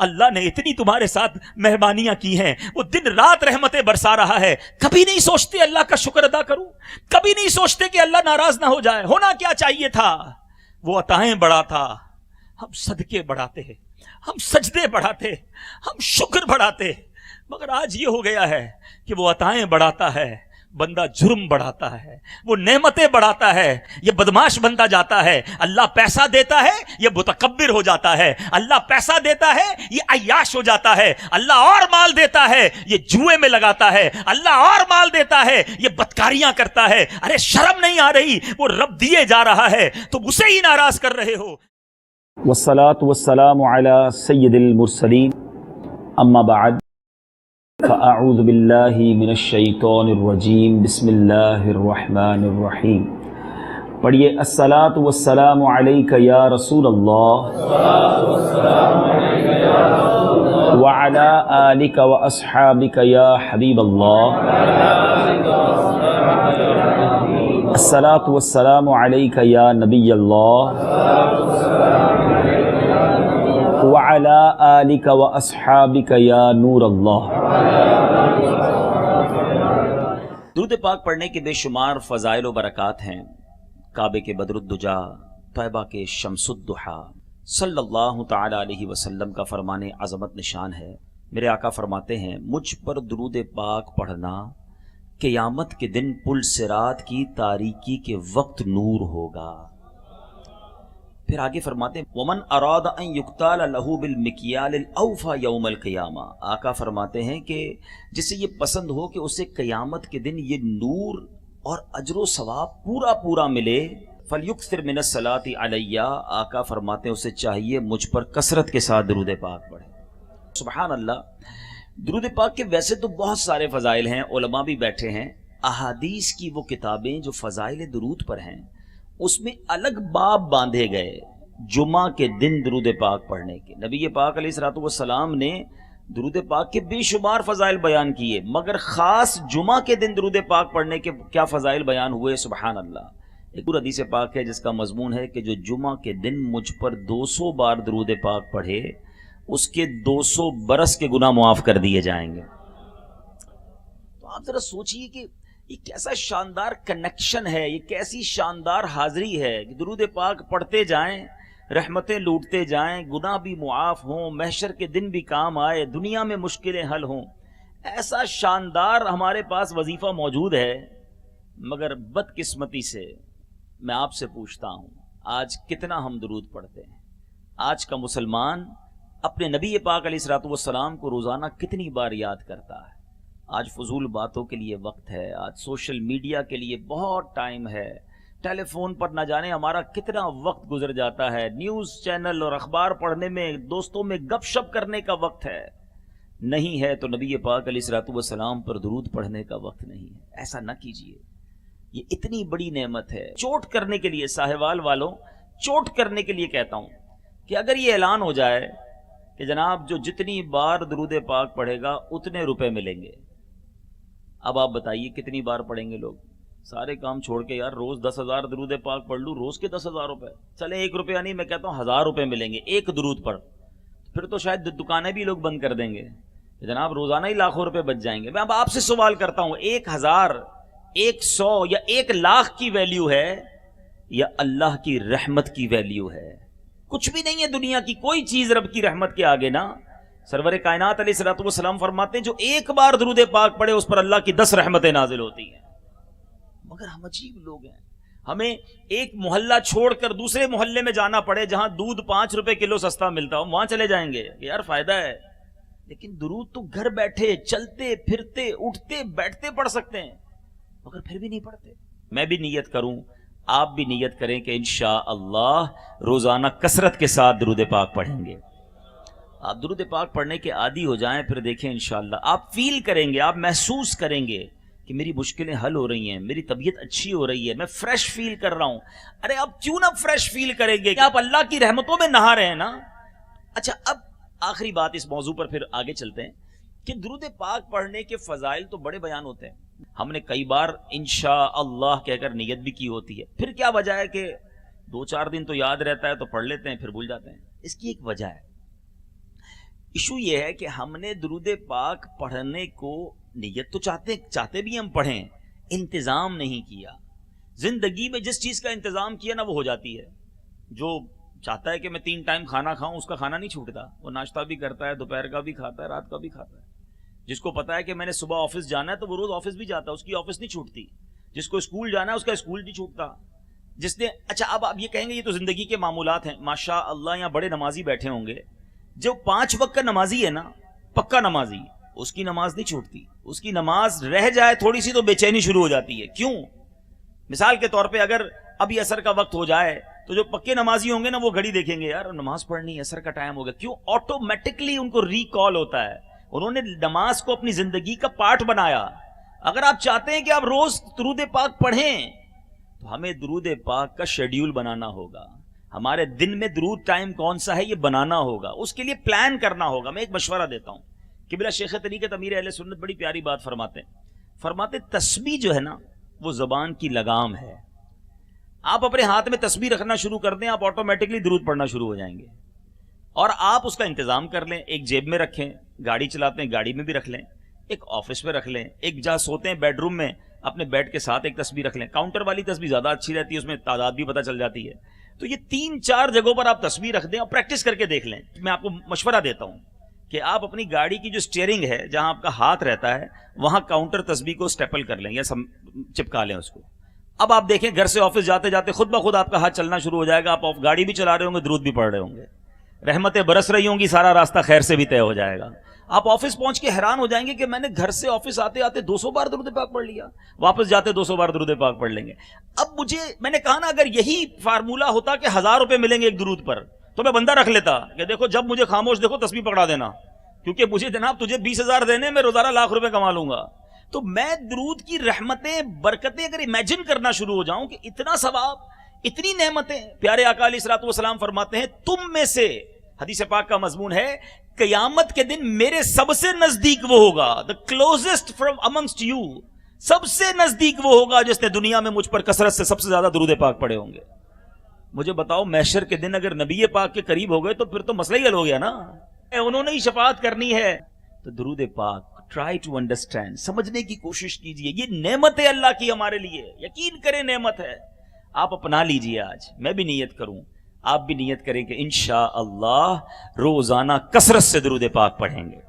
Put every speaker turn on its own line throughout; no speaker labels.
اللہ نے اتنی تمہارے ساتھ مہربانیاں کی ہیں، وہ دن رات رحمتیں برسا رہا ہے، کبھی نہیں سوچتے اللہ کا شکر ادا کروں، کبھی نہیں سوچتے کہ اللہ ناراض نہ ہو جائے۔ ہونا کیا چاہیے تھا؟ وہ عطائیں بڑھاتا، ہم صدقے بڑھاتے، ہم سجدے بڑھاتے، ہم شکر بڑھاتے، مگر آج یہ ہو گیا ہے کہ وہ عطائیں بڑھاتا ہے، بندہ جرم بڑھاتا ہے، وہ نعمتیں بڑھاتا ہے، یہ بدماش بنتا جاتا ہے۔ اللہ پیسہ دیتا ہے، یہ متکبر ہو جاتا ہے، اللہ پیسہ دیتا ہے، یہ عیاش ہو جاتا ہے، اللہ اور مال دیتا ہے، یہ جوئے میں لگاتا ہے، اللہ اور مال دیتا ہے، یہ بدکاریاں کرتا ہے۔ ارے شرم نہیں آ رہی؟ وہ رب دیے جا رہا ہے، تم اسے ہی ناراض کر رہے ہو۔
والصلاة والسلام على سید المرسلین، اما بعد فاعوذ باللہ من الشیطان الرجیم، بسم اللہ الرحمن الرحیم۔ پڑھیے الصلاۃ والسلام علیک یا رسول اللہ وعلی آلک واصحابک یا حبیب اللہ۔ الصلاۃ والسلام علیک یا نبی اللہ وعلی آلک واصحابک یا نور اللہ۔
درود پاک پڑھنے کے بے شمار فضائل و برکات ہیں۔ کعبے کے بدر الدجا، طیبہ کے شمس الضحیٰ، صلی اللہ تعالی علیہ وسلم کا فرمان عظمت نشان ہے۔ میرے آقا فرماتے ہیں، مجھ پر درود پاک پڑھنا قیامت کے دن پل صراط کی تاریکی کے وقت نور ہوگا۔ پھر آگے فرماتے ہیں، ومن اراد ان یقتال له بالمکیال الاوفى یوم القیامہ۔ آقا فرماتے ہیں کہ جسے یہ پسند ہو کہ اسے قیامت کے دن یہ نور اور اجر و ثواب پورا پورا ملے، فلیکثر من الصلاۃ علی۔ آقا فرماتے ہیں اسے چاہیے مجھ پر کثرت کے ساتھ درود پاک پڑھے۔ سبحان اللہ۔ درود پاک کے ویسے تو بہت سارے فضائل ہیں، علماء بھی بیٹھے ہیں، احادیث کی وہ کتابیں جو فضائل درود پر ہیں اس میں الگ باب باندھے گئے جمعہ کے دن درود پاک پڑھنے کے۔ نبی پاک علیہ الصلوۃ والسلام نے درود پاک کے بے شمار فضائل بیان کیے، مگر خاص جمعہ کے دن درود پاک پڑھنے کے کیا فضائل بیان ہوئے، سبحان اللہ۔ ایک اور حدیث پاک ہے جس کا مضمون ہے کہ جو جمعہ کے دن مجھ پر 200 بار درود پاک پڑھے اس کے 200 برس کے گناہ معاف کر دیے جائیں گے۔ تو آپ ذرا سوچئے کہ یہ کیسا شاندار کنیکشن ہے، یہ کیسی شاندار حاضری ہے کہ درود پاک پڑھتے جائیں، رحمتیں لوٹتے جائیں، گناہ بھی معاف ہوں، محشر کے دن بھی کام آئے، دنیا میں مشکلیں حل ہوں۔ ایسا شاندار ہمارے پاس وظیفہ موجود ہے، مگر بدقسمتی سے میں آپ سے پوچھتا ہوں آج کتنا ہم درود پڑھتے ہیں؟ آج کا مسلمان اپنے نبی پاک علیہ الصلوۃ والسلام کو روزانہ کتنی بار یاد کرتا ہے؟ آج فضول باتوں کے لیے وقت ہے، آج سوشل میڈیا کے لیے بہت ٹائم ہے، ٹیلی فون پر نہ جانے ہمارا کتنا وقت گزر جاتا ہے، نیوز چینل اور اخبار پڑھنے میں، دوستوں میں گپ شپ کرنے کا وقت ہے، نہیں ہے تو نبی پاک علیہ الصلوۃ والسلام پر درود پڑھنے کا وقت نہیں ہے۔ ایسا نہ کیجیے، یہ اتنی بڑی نعمت ہے۔ چوٹ کرنے کے لیے، ساہیوال والوں، چوٹ کرنے کے لیے کہتا ہوں کہ اگر یہ اعلان ہو جائے کہ جناب جو جتنی بار درود پاک پڑھے گا اتنے روپے ملیں گے، اب آپ بتائیے کتنی بار پڑھیں گے لوگ؟ سارے کام چھوڑ کے یار روز 10,000 درود پاک پڑھ لوں، روز کے 10,000 روپے، چلے 1 روپیہ نہیں، میں کہتا ہوں 1000 روپے ملیں گے ایک درود پر، پھر تو شاید دکانیں بھی لوگ بند کر دیں گے، جناب روزانہ ہی لاکھوں روپے بچ جائیں گے۔ میں اب آپ سے سوال کرتا ہوں، 1000، 100 یا 1,00,000 کی ویلیو ہے یا اللہ کی رحمت کی ویلیو ہے؟ کچھ بھی نہیں ہے دنیا کی کوئی چیز رب کی رحمت کے آگے نا۔ سرور کائنات علیہ الصلوۃ والسلام فرماتے ہیں جو ایک بار درود پاک پڑھے اس پر اللہ کی 10 رحمتیں نازل ہوتی ہیں۔ مگر ہم عجیب لوگ ہیں، ہمیں ایک محلہ چھوڑ کر دوسرے محلے میں جانا پڑے جہاں دودھ 5 روپے کلو سستا ملتا ہو، وہاں چلے جائیں گے کہ یار فائدہ ہے، لیکن درود تو گھر بیٹھے چلتے پھرتے اٹھتے بیٹھتے پڑھ سکتے ہیں، مگر پھر بھی نہیں پڑھتے۔ میں بھی نیت کروں، آپ بھی نیت کریں کہ انشاءاللہ روزانہ کثرت کے ساتھ درود پاک پڑھیں گے۔ آپ درود پاک پڑھنے کے عادی ہو جائیں، پھر دیکھیں انشاءاللہ آپ فیل کریں گے، آپ محسوس کریں گے کہ میری مشکلیں حل ہو رہی ہیں، میری طبیعت اچھی ہو رہی ہے، میں فریش فیل کر رہا ہوں۔ ارے آپ کیوں نہ فریش فیل کریں گے کہ آپ اللہ کی رحمتوں میں نہا رہے ہیں نا۔ اچھا، اب آخری بات اس موضوع پر پھر آگے چلتے ہیں کہ درود پاک پڑھنے کے فضائل تو بڑے بیان ہوتے ہیں، ہم نے کئی بار انشاءاللہ کہہ کر نیت بھی کی ہوتی ہے، پھر کیا وجہ ہے کہ 2-4 دن تو یاد رہتا ہے تو پڑھ لیتے ہیں پھر بھول جاتے ہیں؟ اس کی ایک وجہ ہے، ایشو یہ ہے کہ ہم نے درود پاک پڑھنے کو نیت تو چاہتے بھی ہم پڑھیں، انتظام نہیں کیا. زندگی میں جس چیز کا انتظام کیا نا وہ ہو جاتی ہے. جو چاہتا ہے کہ میں 3 ٹائم کھانا کھاؤں، اس کا کھانا نہیں چھوٹتا. وہ ناشتہ بھی کرتا ہے، دوپہر کا بھی کھاتا ہے، رات کا بھی کھاتا ہے. جس کو پتا ہے کہ میں نے صبح آفس جانا ہے تو وہ روز آفس بھی جاتا ہے، اس کی آفس نہیں چھوٹتی. جس کو اسکول جانا ہے اس کا اسکول نہیں چھوٹتا. جس نے اچھا اب آپ یہ کہیں گے یہ تو زندگی کے معمولات ہیں. ماشاء اللہ یہاں بڑے نمازی بیٹھے ہوں گے، جو 5 وقت کا نمازی ہے نا، پکا نمازی، اس کی نماز نہیں چھوٹتی. اس کی نماز رہ جائے تھوڑی سی تو بے چینی شروع ہو جاتی ہے. کیوں؟ مثال کے طور پہ اگر ابھی عصر کا وقت ہو جائے تو جو پکے نمازی ہوں گے نا وہ گھڑی دیکھیں گے، یار نماز پڑھنی ہے، عصر کا ٹائم ہو گیا. کیوں؟ آٹومیٹکلی ان کو ریکال ہوتا ہے. انہوں نے نماز کو اپنی زندگی کا پارٹ بنایا. اگر آپ چاہتے ہیں کہ آپ روز درود پاک پڑھیں تو ہمیں درود پاک کا شیڈیول بنانا ہوگا. ہمارے دن میں درود ٹائم کون سا ہے یہ بنانا ہوگا. اس کے لیے پلان کرنا ہوگا. میں ایک مشورہ دیتا ہوں. قبلہ شیخ طریقت امیر اہل سنت بڑی پیاری بات فرماتے تسبیح جو ہے نا وہ زبان کی لگام ہے. آپ اپنے ہاتھ میں تسبیح رکھنا شروع کر دیں، آپ آٹومیٹکلی درود پڑھنا شروع ہو جائیں گے. اور آپ اس کا انتظام کر لیں. ایک جیب میں رکھیں، گاڑی چلاتے ہیں گاڑی میں بھی رکھ لیں، ایک آفس میں رکھ لیں، ایک جہاں سوتے ہیں بیڈ روم میں اپنے بیڈ کے ساتھ ایک تسبیح رکھ لیں. کاؤنٹر والی تسبیح زیادہ اچھی رہتی ہے، اس میں تعداد بھی پتہ چل جاتی ہے. تو یہ 3-4 جگہوں پر آپ تسبیح رکھ دیں اور پریکٹس کر کے دیکھ لیں. میں آپ کو مشورہ دیتا ہوں کہ آپ اپنی گاڑی کی جو اسٹیئرنگ ہے جہاں آپ کا ہاتھ رہتا ہے وہاں کاؤنٹر تسبیح کو اسٹیپل کر لیں یا چپکا لیں اس کو. اب آپ دیکھیں گھر سے آفس جاتے جاتے خود بخود آپ کا ہاتھ چلنا شروع ہو جائے گا. آپ گاڑی بھی چلا رہے ہوں گے، درود بھی پڑھ رہے ہوں گے، رحمتیں برس رہی ہوں گی، سارا راستہ خیر سے بھی طے ہو جائے گا. آپ آفس پہنچ کے حیران ہو جائیں گے کہ میں نے گھر سے آفس آتے آتے 200 بار درود پاک پڑھ لیا، واپس جاتے 200 بار درود پاک پڑھ لیں گے. اب میں نے کہا نا اگر یہی فارمولا ہوتا کہ 1000 روپے ملیں گے ایک درود پر تو میں بندہ رکھ لیتا کہ دیکھو جب مجھے خاموش دیکھو تسبیح پکڑا دینا، کیونکہ مجھے جناب تجھے 20,000 دینے میں روزانہ لاکھ روپے کما لوں گا. تو میں درود کی رحمتیں برکتیں اگر امیجن کرنا شروع ہو جاؤں کہ اتنا ثواب، اتنی نعمتیں. پیارے آقا علیہ الصلوۃ والسلام فرماتے ہیں تم میں سے، حدیث پاک کا مضمون ہے، قیامت کے دن میرے سب سے نزدیک وہ ہوگا، the closest from amongst you، سب سے نزدیک وہ ہوگا جس نے دنیا میں مجھ پر کثرت سے سب سے زیادہ درود پاک پڑھے ہوں گے. مجھے بتاؤ محشر کے دن اگر نبی پاک کے قریب ہو گئے تو پھر تو مسئلہ ہی حل ہو گیا نا. انہوں نے ہی شفاعت کرنی ہے. تو درود پاک ٹرائی ٹو انڈرسٹینڈ، سمجھنے کی کوشش کیجئے. یہ نعمت ہے اللہ کی ہمارے لیے، یقین کریں نعمت ہے. آپ اپنا لیجئے. آج میں بھی نیت کروں، آپ بھی نیت کریں کہ انشاءاللہ روزانہ کثرت سے درود پاک پڑھیں گے.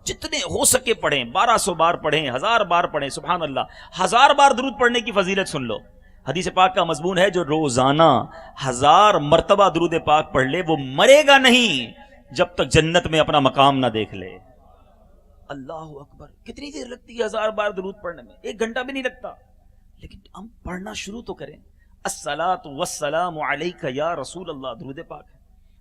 جتنے ہو سکے پڑھیں، 1200 بار پڑھیں، 1000 بار پڑھیں. سبحان اللہ، 1000 بار درود پڑھنے کی فضیلت سن لو. حدیث پاک کا مضمون ہے جو روزانہ 1000 مرتبہ درود پاک پڑھ لے وہ مرے گا نہیں جب تک جنت میں اپنا مقام نہ دیکھ لے. اللہ اکبر. کتنی دیر لگتی ہے 1000 بار درود پڑھنے میں؟ 1 گھنٹہ بھی نہیں لگتا. لیکن ہم پڑھنا شروع تو کریں. الصلاۃ والسلام علیک یا رسول اللہ درود پاک ہے.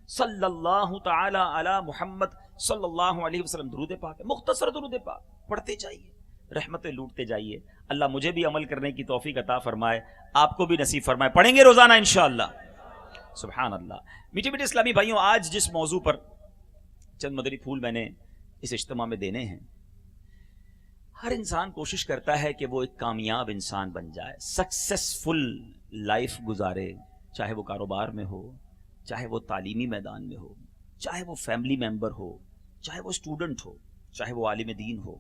صلی اللہ تعالی علی محمد صلی اللہ علیہ وسلم درود پاک ہے. مختصر درود پاک پڑھتے جائیے، رحمتیں لوٹتے جائیے. اللہ مجھے بھی عمل کرنے کی توفیق عطا فرمائے، آپ کو بھی نصیب فرمائے. پڑھیں گے روزانہ انشاءاللہ. سبحان اللہ. میٹھے میٹھے اسلامی بھائیوں، آج جس موضوع پر چند مدری پھول میں نے اس اجتماع میں دینے ہیں، ہر انسان کوشش کرتا ہے کہ وہ ایک کامیاب انسان بن جائے، سکسیسفل لائف گزارے، چاہے وہ کاروبار میں ہو، چاہے وہ تعلیمی میدان میں ہو، چاہے وہ فیملی ممبر ہو، چاہے وہ اسٹوڈنٹ ہو، چاہے وہ عالم دین ہو.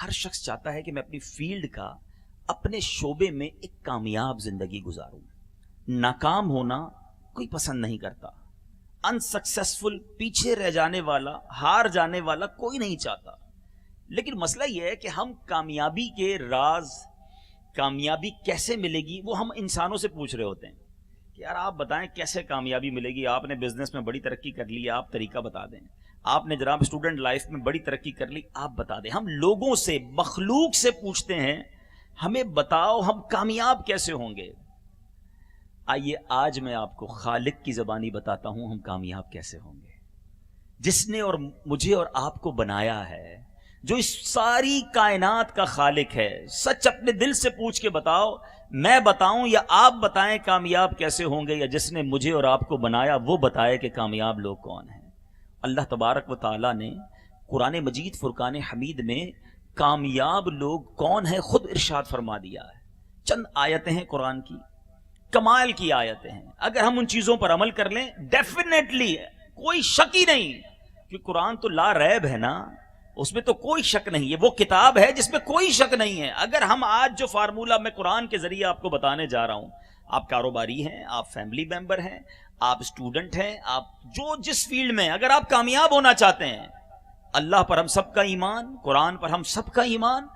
ہر شخص چاہتا ہے کہ میں اپنی فیلڈ کا، اپنے شعبے میں ایک کامیاب زندگی گزاروں. ناکام ہونا کوئی پسند نہیں کرتا. انسکسیسفل، پیچھے رہ جانے والا، ہار جانے والا کوئی نہیں چاہتا. لیکن مسئلہ یہ ہے کہ ہم کامیابی کے راز، کامیابی کیسے ملے گی، وہ ہم انسانوں سے پوچھ رہے ہوتے ہیں کہ یار آپ بتائیں کیسے کامیابی ملے گی. آپ نے بزنس میں بڑی ترقی کر لی، آپ طریقہ بتا دیں. آپ نے جناب اسٹوڈنٹ لائف میں بڑی ترقی کر لی، آپ بتا دیں. ہم لوگوں سے، مخلوق سے پوچھتے ہیں ہمیں بتاؤ ہم کامیاب کیسے ہوں گے. آئیے آج میں آپ کو خالق کی زبانی بتاتا ہوں ہم کامیاب کیسے ہوں گے. جس نے اور مجھے اور آپ کو بنایا ہے، جو اس ساری کائنات کا خالق ہے. سچ اپنے دل سے پوچھ کے بتاؤ، میں بتاؤں یا آپ بتائیں کامیاب کیسے ہوں گے، یا جس نے مجھے اور آپ کو بنایا وہ بتائے کہ کامیاب لوگ کون ہیں. اللہ تبارک و تعالیٰ نے قرآن مجید فرقان حمید میں کامیاب لوگ کون ہیں خود ارشاد فرما دیا ہے. چند آیتیں ہیں قرآن کی، کمال کی آیتیں ہیں. اگر ہم ان چیزوں پر عمل کر لیں ڈیفینیٹلی، کوئی شک ہی نہیں، کہ قرآن تو لا ریب ہے نا، اس میں تو کوئی شک نہیں ہے، وہ کتاب ہے جس میں کوئی شک نہیں ہے۔ اگر ہم آج جو فارمولہ میں قرآن کے ذریعے آپ کو بتانے جا رہا ہوں، آپ کاروباری ہیں، آپ فیملی ممبر ہیں، آپ اسٹوڈنٹ ہیں، آپ جو جس فیلڈ میں، اگر آپ کامیاب ہونا چاہتے ہیں، اللہ پر ہم سب کا ایمان، قرآن پر ہم سب کا ایمان،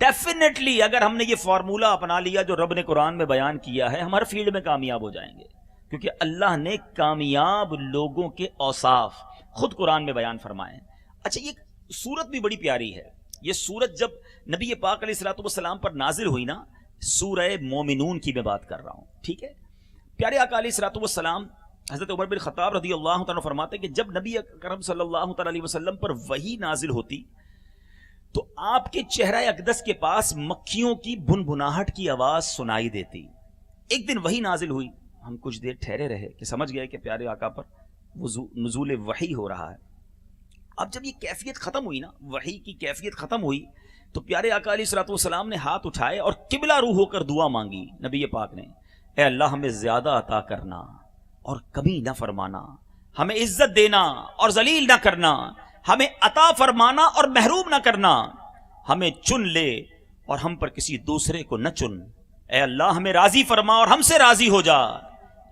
ڈیفینیٹلی اگر ہم نے یہ فارمولہ اپنا لیا جو رب نے قرآن میں بیان کیا ہے، ہم ہر فیلڈ میں کامیاب ہو جائیں گے، کیونکہ اللہ نے کامیاب لوگوں کے اوصاف خود قرآن میں بیان فرمائے ہیں۔ اچھا، یہ سورت بھی بڑی پیاری ہے۔ یہ سورت جب نبی پاک علیہ الصلوۃ والسلام پر نازل ہوئی نا، سورہ مومنون کی میں بات کر رہا ہوں، ٹھیک ہے؟ پیارے آقا علیہ الصلوۃ والسلام حضرت عمر بن خطاب رضی اللہ تعالیٰ فرماتے ہیں کہ جب نبی اکرم صلی اللہ تعالیٰ علیہ وسلم پر وحی نازل ہوتی تو آپ کے چہرہ اقدس کے پاس مکھیوں کی بنبناہٹ کی آواز سنائی دیتی۔ ایک دن وحی نازل ہوئی، ہم کچھ دیر ٹھہرے رہے کہ سمجھ گئے کہ پیارے آقا پر نزول وحی ہو رہا ہے۔ اب جب یہ کیفیت ختم ہوئی نا، وحی کی کیفیت ختم ہوئی، تو پیارے آقا علیہ الصلوۃ والسلام نے ہاتھ اٹھائے اور قبلہ روح ہو کر دعا مانگی نبی پاک نے، اے اللہ ہمیں زیادہ عطا کرنا اور کمی نہ فرمانا، ہمیں عزت دینا اور ذلیل نہ کرنا، ہمیں عطا فرمانا اور محروم نہ کرنا، ہمیں چن لے اور ہم پر کسی دوسرے کو نہ چن، اے اللہ ہمیں راضی فرما اور ہم سے راضی ہو جا۔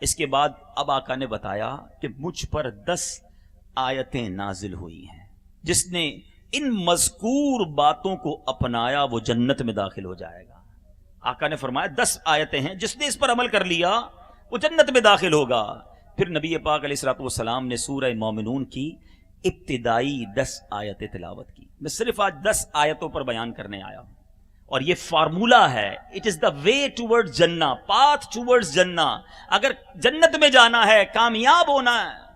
اس کے بعد اب آقا نے بتایا کہ مجھ پر 10 آیتیں نازل ہوئی ہیں، جس نے ان مذکور باتوں کو اپنایا وہ جنت میں داخل ہو جائے گا۔ آقا نے فرمایا 10 آیتیں ہیں، جس نے اس پر عمل کر لیا وہ جنت میں داخل ہوگا۔ پھر نبی پاک علیہ الصلوۃ والسلام نے سورہ مومنون کی ابتدائی 10 آیتیں تلاوت کی۔ میں صرف آج 10 آیتوں پر بیان کرنے آیا ہوں، اور یہ فارمولہ ہے، it is the way toward جنہ، پاتھ ٹورڈ جنہ۔ اگر جنت میں جانا ہے، کامیاب ہونا ہے،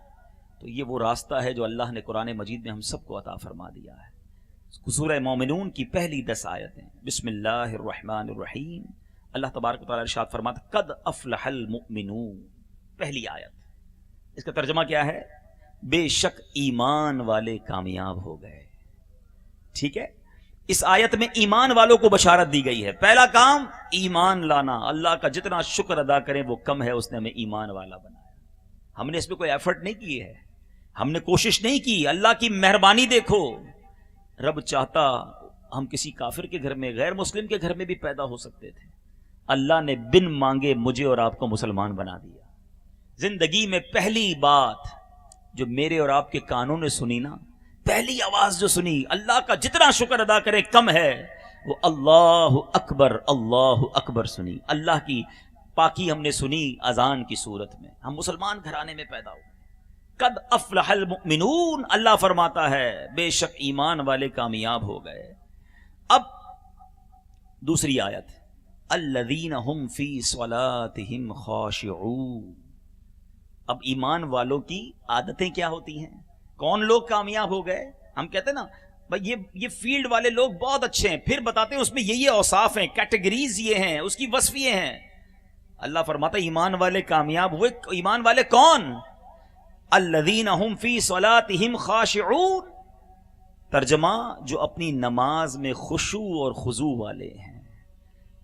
تو یہ وہ راستہ ہے جو اللہ نے قرآن مجید میں ہم سب کو عطا فرما دیا ہے۔ سورہ مومنون کی پہلی 10 آیتیں، بسم اللہ الرحمن الرحیم، اللہ تبارک و تعالیٰ ارشاد فرماتا قد افلح المؤمنون، پہلی آیت۔ اس کا ترجمہ کیا ہے؟ بے شک ایمان والے کامیاب ہو گئے، ٹھیک ہے؟ اس آیت میں ایمان والوں کو بشارت دی گئی ہے۔ پہلا کام ایمان لانا، اللہ کا جتنا شکر ادا کریں وہ کم ہے، اس نے ہمیں ایمان والا بنایا۔ ہم نے اس میں کوئی ایفرٹ نہیں کی ہے، ہم نے کوشش نہیں کی، اللہ کی مہربانی دیکھو۔ رب چاہتا ہم کسی کافر کے گھر میں، غیر مسلم کے گھر میں بھی پیدا ہو سکتے تھے، اللہ نے بن مانگے مجھے اور آپ کو مسلمان بنا دیا۔ زندگی میں پہلی بات جو میرے اور آپ کے کانوں نے سنی نا، پہلی آواز جو سنی، اللہ کا جتنا شکر ادا کرے کم ہے، وہ اللہ اکبر سنی، اللہ کی پاکی ہم نے سنی اذان کی صورت میں۔ ہم مسلمان گھرانے میں پیدا ہوئے۔ قد افلح المؤمنون، اللہ فرماتا ہے بے شک ایمان والے کامیاب ہو گئے۔ اب دوسری آیت، الذین هم فی صلاتهم خاشعون۔ اب ایمان والوں کی عادتیں کیا ہوتی ہیں؟ کون لوگ کامیاب ہو گئے؟ ہم کہتے ہیں نا بھائی یہ فیلڈ والے لوگ بہت اچھے ہیں، پھر بتاتے ہیں اس میں یہ اوصاف ہیں، کیٹیگریز یہ ہیں، اس کی وصف یہ ہیں۔ اللہ فرماتا ہے ایمان والے کامیاب ہوئے۔ ایمان والے کون؟ الذین هم فی صلاتهم خاشعون، ترجمہ جو اپنی نماز میں خشوع اور خضوع والے ہیں،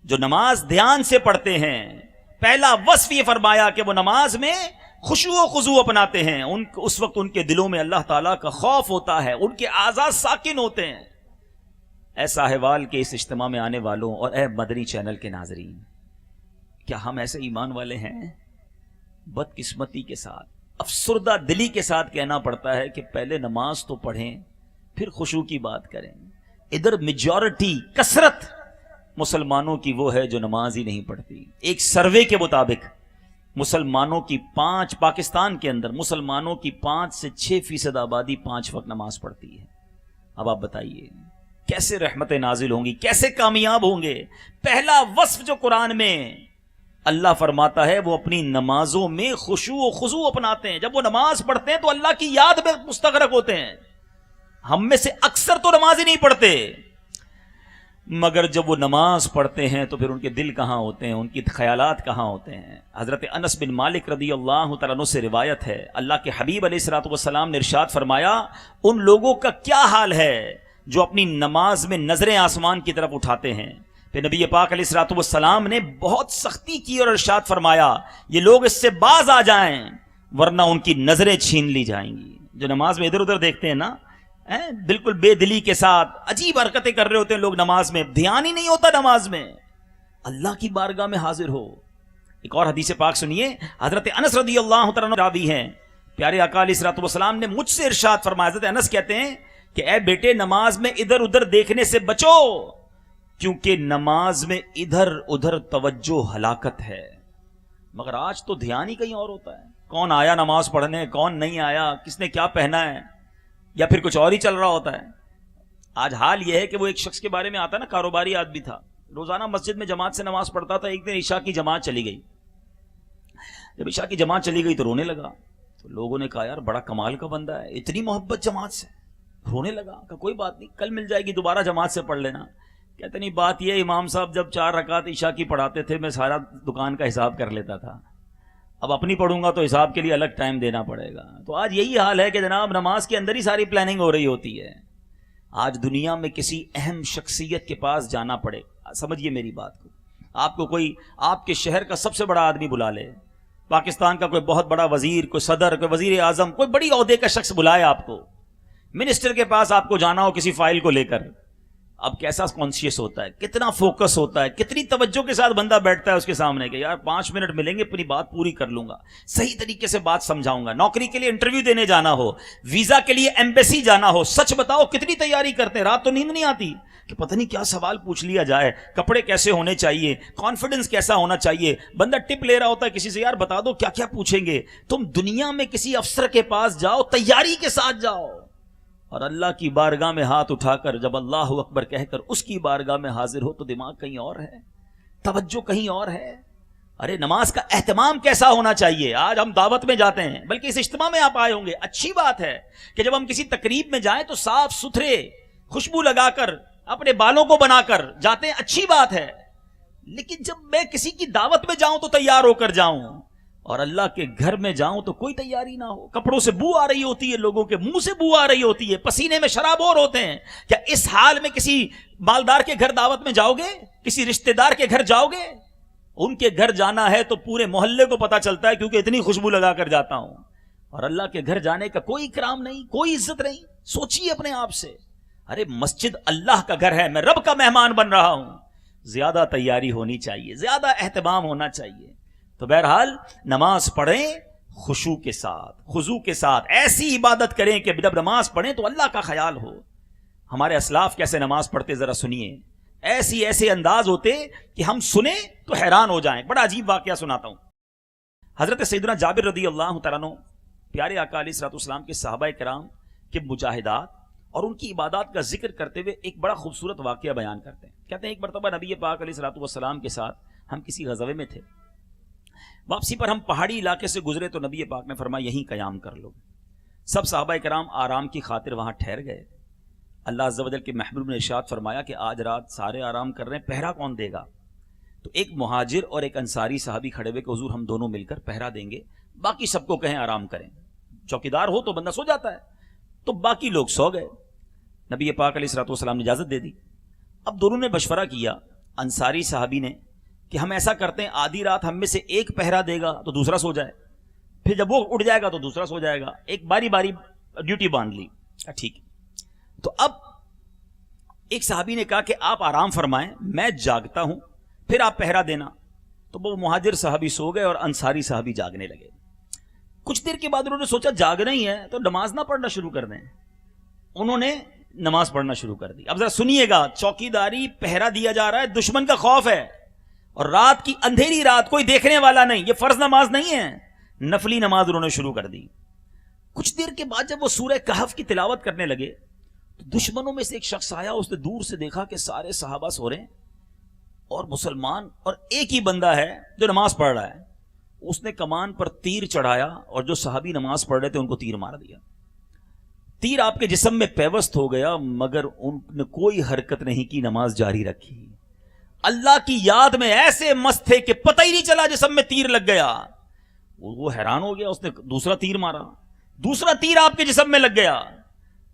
جو نماز دھیان سے پڑھتے ہیں۔ پہلا وصف یہ فرمایا کہ وہ نماز میں خشوع و خضوع اپناتے ہیں، اس وقت ان کے دلوں میں اللہ تعالیٰ کا خوف ہوتا ہے، ان کے اعضاء ساکن ہوتے ہیں۔ اے صاحبال کے اس اجتماع میں آنے والوں اور اے مدنی چینل کے ناظرین، کیا ہم ایسے ایمان والے ہیں؟ بدقسمتی کے ساتھ، افسردہ دلی کے ساتھ کہنا پڑتا ہے کہ پہلے نماز تو پڑھیں پھر خشوع کی بات کریں۔ ادھر میجورٹی، کثرت مسلمانوں کی وہ ہے جو نماز ہی نہیں پڑھتی۔ ایک سروے کے مطابق مسلمانوں کی پاکستان کے اندر مسلمانوں کی 5 سے 6% آبادی 5 وقت نماز پڑھتی ہے۔ اب آپ بتائیے کیسے رحمتیں نازل ہوں گی، کیسے کامیاب ہوں گے؟ پہلا وصف جو قرآن میں اللہ فرماتا ہے وہ اپنی نمازوں میں خشوع و خضوع اپناتے ہیں۔ جب وہ نماز پڑھتے ہیں تو اللہ کی یاد میں مستغرق ہوتے ہیں۔ ہم میں سے اکثر تو نماز ہی نہیں پڑھتے، مگر جب وہ نماز پڑھتے ہیں تو پھر ان کے دل کہاں ہوتے ہیں، ان کی خیالات کہاں ہوتے ہیں۔ حضرت انس بن مالک رضی اللہ تعالیٰ عنہ سے روایت ہے، اللہ کے حبیب علیہ الصلوۃ والسلام نے ارشاد فرمایا ان لوگوں کا کیا حال ہے جو اپنی نماز میں نظریں آسمان کی طرف اٹھاتے ہیں۔ پھر نبی پاک علیہ الصلوۃ والسلام نے بہت سختی کی اور ارشاد فرمایا یہ لوگ اس سے باز آ جائیں ورنہ ان کی نظریں چھین لی جائیں گی۔ جو نماز میں ادھر ادھر دیکھتے ہیں نا، بالکل بے دلی کے ساتھ عجیب حرکتیں کر رہے ہوتے ہیں لوگ نماز میں، دھیان ہی نہیں ہوتا نماز میں، اللہ کی بارگاہ میں حاضر ہو۔ ایک اور حدیث پاک سنیے، حضرت انس رضی اللہ تعالیٰ عنہ راوی ہیں، پیارے آقا علیہ الصلوۃ والسلام نے مجھ سے ارشاد فرمایا، حضرت انس کہتے ہیں کہ اے بیٹے نماز میں ادھر ادھر دیکھنے سے بچو، کیونکہ نماز میں ادھر ادھر توجہ ہلاکت ہے۔ مگر آج تو دھیان ہی کہیں اور ہوتا ہے، کون آیا نماز پڑھنے، کون نہیں آیا، کس نے کیا پہنا ہے، یا پھر کچھ اور ہی چل رہا ہوتا ہے۔ آج حال یہ ہے کہ وہ ایک شخص کے بارے میں آتا ہے نا، کاروباری آدمی تھا، روزانہ مسجد میں جماعت سے نماز پڑھتا تھا، ایک دن عشاء کی جماعت چلی گئی، جب عشاء کی جماعت چلی گئی تو رونے لگا، تو لوگوں نے کہا یار بڑا کمال کا بندہ ہے، اتنی محبت جماعت سے، رونے لگا، کہا کوئی بات نہیں کل مل جائے گی دوبارہ جماعت سے پڑھ لینا۔ کہتے نہیں بات یہ امام صاحب جب 4 رکعت عشاء کی پڑھاتے تھے میں سارا دکان کا حساب کر لیتا تھا، اب اپنی پڑھوں گا تو حساب کے لیے الگ ٹائم دینا پڑے گا۔ تو آج یہی حال ہے کہ جناب نماز کے اندر ہی ساری پلاننگ ہو رہی ہوتی ہے۔ آج دنیا میں کسی اہم شخصیت کے پاس جانا پڑے، سمجھیے میری بات کو، آپ کو کوئی آپ کے شہر کا سب سے بڑا آدمی بلا لے، پاکستان کا کوئی بہت بڑا وزیر، کوئی صدر، کوئی وزیر اعظم، کوئی بڑی عہدے کا شخص بلائے آپ کو، منسٹر کے پاس آپ کو جانا ہو کسی فائل کو لے کر، اب کیسا کانشیس ہوتا ہے، کتنا فوکس ہوتا ہے، کتنی توجہ کے ساتھ بندہ بیٹھتا ہے اس کے سامنے کہ یار 5 منٹ ملیں گے اپنی بات پوری کر لوں گا، صحیح طریقے سے بات سمجھاؤں گا۔ نوکری کے لیے انٹرویو دینے جانا ہو، ویزا کے لیے ایمبیسی جانا ہو، سچ بتاؤ کتنی تیاری کرتے ہیں، رات تو نیند نہیں آتی کہ پتہ نہیں کیا سوال پوچھ لیا جائے، کپڑے کیسے ہونے چاہیے، کانفیڈنس کیسا ہونا چاہیے، بندہ ٹپ لے رہا ہوتا ہے کسی سے، یار بتا دو کیا کیا پوچھیں گے۔ تم دنیا میں کسی افسر کے پاس جاؤ، تیاری کے ساتھ جاؤ، اور اللہ کی بارگاہ میں ہاتھ اٹھا کر جب اللہ اکبر کہہ کر اس کی بارگاہ میں حاضر ہو تو دماغ کہیں اور ہے، توجہ کہیں اور ہے۔ ارے نماز کا اہتمام کیسا ہونا چاہیے۔ آج ہم دعوت میں جاتے ہیں، بلکہ اس اجتماع میں آپ آئے ہوں گے، اچھی بات ہے کہ جب ہم کسی تقریب میں جائیں تو صاف ستھرے خوشبو لگا کر اپنے بالوں کو بنا کر جاتے ہیں، اچھی بات ہے، لیکن جب میں کسی کی دعوت میں جاؤں تو تیار ہو کر جاؤں، اور اللہ کے گھر میں جاؤں تو کوئی تیاری نہ ہو، کپڑوں سے بو آ رہی ہوتی ہے، لوگوں کے منہ سے بو آ رہی ہوتی ہے، پسینے میں شرابور ہوتے ہیں۔ کیا اس حال میں کسی مالدار کے گھر دعوت میں جاؤ گے، کسی رشتہ دار کے گھر جاؤ گے؟ ان کے گھر جانا ہے تو پورے محلے کو پتا چلتا ہے کیونکہ اتنی خوشبو لگا کر جاتا ہوں، اور اللہ کے گھر جانے کا کوئی اکرام نہیں، کوئی عزت نہیں۔ سوچیے اپنے آپ سے، ارے مسجد اللہ کا گھر ہے، میں رب کا مہمان بن رہا ہوں، زیادہ تیاری ہونی چاہیے، زیادہ اہتمام ہونا چاہیے۔ تو بہرحال نماز پڑھیں خشوع کے ساتھ، خضوع کے ساتھ، ایسی عبادت کریں کہ جب نماز پڑھیں تو اللہ کا خیال ہو۔ ہمارے اسلاف کیسے نماز پڑھتے ذرا سنیے، ایسے انداز ہوتے کہ ہم سنیں تو حیران ہو جائیں۔ بڑا عجیب واقعہ سناتا ہوں۔ حضرت سیدنا جابر رضی اللہ تعالیٰ عنہ پیارے آقا علیہ الصلوۃ والسلام کے صحابہ کرام کے مجاہدات اور ان کی عبادات کا ذکر کرتے ہوئے ایک بڑا خوبصورت واقعہ بیان کرتے ہیں۔ کہتے ہیں ایک مرتبہ نبی پاک علیہ الصلوۃ والسلام کے ساتھ ہم کسی غزوے میں تھے، واپسی پر ہم پہاڑی علاقے سے گزرے تو نبی پاک نے فرمایا یہیں قیام کر لو۔ سب صحابہ کرام آرام کی خاطر وہاں ٹھہر گئے۔ اللہ عز و جل کے محبوب نے ارشاد فرمایا کہ آج رات سارے آرام کر رہے ہیں، پہرا کون دے گا؟ تو ایک مہاجر اور ایک انصاری صحابی کھڑے ہوئے کہ حضور ہم دونوں مل کر پہرا دیں گے، باقی سب کو کہیں آرام کریں۔ چوکیدار ہو تو بندہ سو جاتا ہے، تو باقی لوگ سو گئے۔ نبی پاک علیہ الصلوۃ والسلام نے اجازت دے دی۔ اب دونوں نے مشورہ کیا، انصاری صحابی نے کہ ہم ایسا کرتے ہیں آدھی رات ہم میں سے ایک پہرا دے گا تو دوسرا سو جائے، پھر جب وہ اٹھ جائے گا تو دوسرا سو جائے گا، ایک باری باری ڈیوٹی باندھ لی۔ ٹھیک ہے۔ تو اب ایک صحابی نے کہا کہ آپ آرام فرمائیں، میں جاگتا ہوں، پھر آپ پہرا دینا۔ تو وہ مہاجر صحابی سو گئے اور انصاری صحابی جاگنے لگے۔ کچھ دیر کے بعد انہوں نے سوچا جاگنا ہی ہے تو نماز نہ پڑھنا شروع کر دیں۔ انہوں نے نماز پڑھنا شروع کر دی۔ اب ذرا سنیے گا، چوکیداری پہرا دیا جا رہا ہے، دشمن کا خوف ہے، اور رات کی اندھیری رات، کوئی دیکھنے والا نہیں، یہ فرض نماز نہیں ہے، نفلی نماز انہوں نے شروع کر دی۔ کچھ دیر کے بعد جب وہ سورہ کہف کی تلاوت کرنے لگے تو دشمنوں میں سے ایک شخص آیا، اس نے دور سے دیکھا کہ سارے صحابہ سو رہے ہیں اور مسلمان، اور ایک ہی بندہ ہے جو نماز پڑھ رہا ہے۔ اس نے کمان پر تیر چڑھایا اور جو صحابی نماز پڑھ رہے تھے ان کو تیر مار دیا۔ تیر آپ کے جسم میں پیوست ہو گیا، مگر ان نے کوئی حرکت نہیں کی، نماز جاری رکھی۔ اللہ کی یاد میں ایسے مست تھے کہ پتہ ہی نہیں چلا جسم میں تیر لگ گیا۔ وہ حیران ہو گیا، اس نے دوسرا تیر مارا، دوسرا تیر آپ کے جسم میں لگ گیا،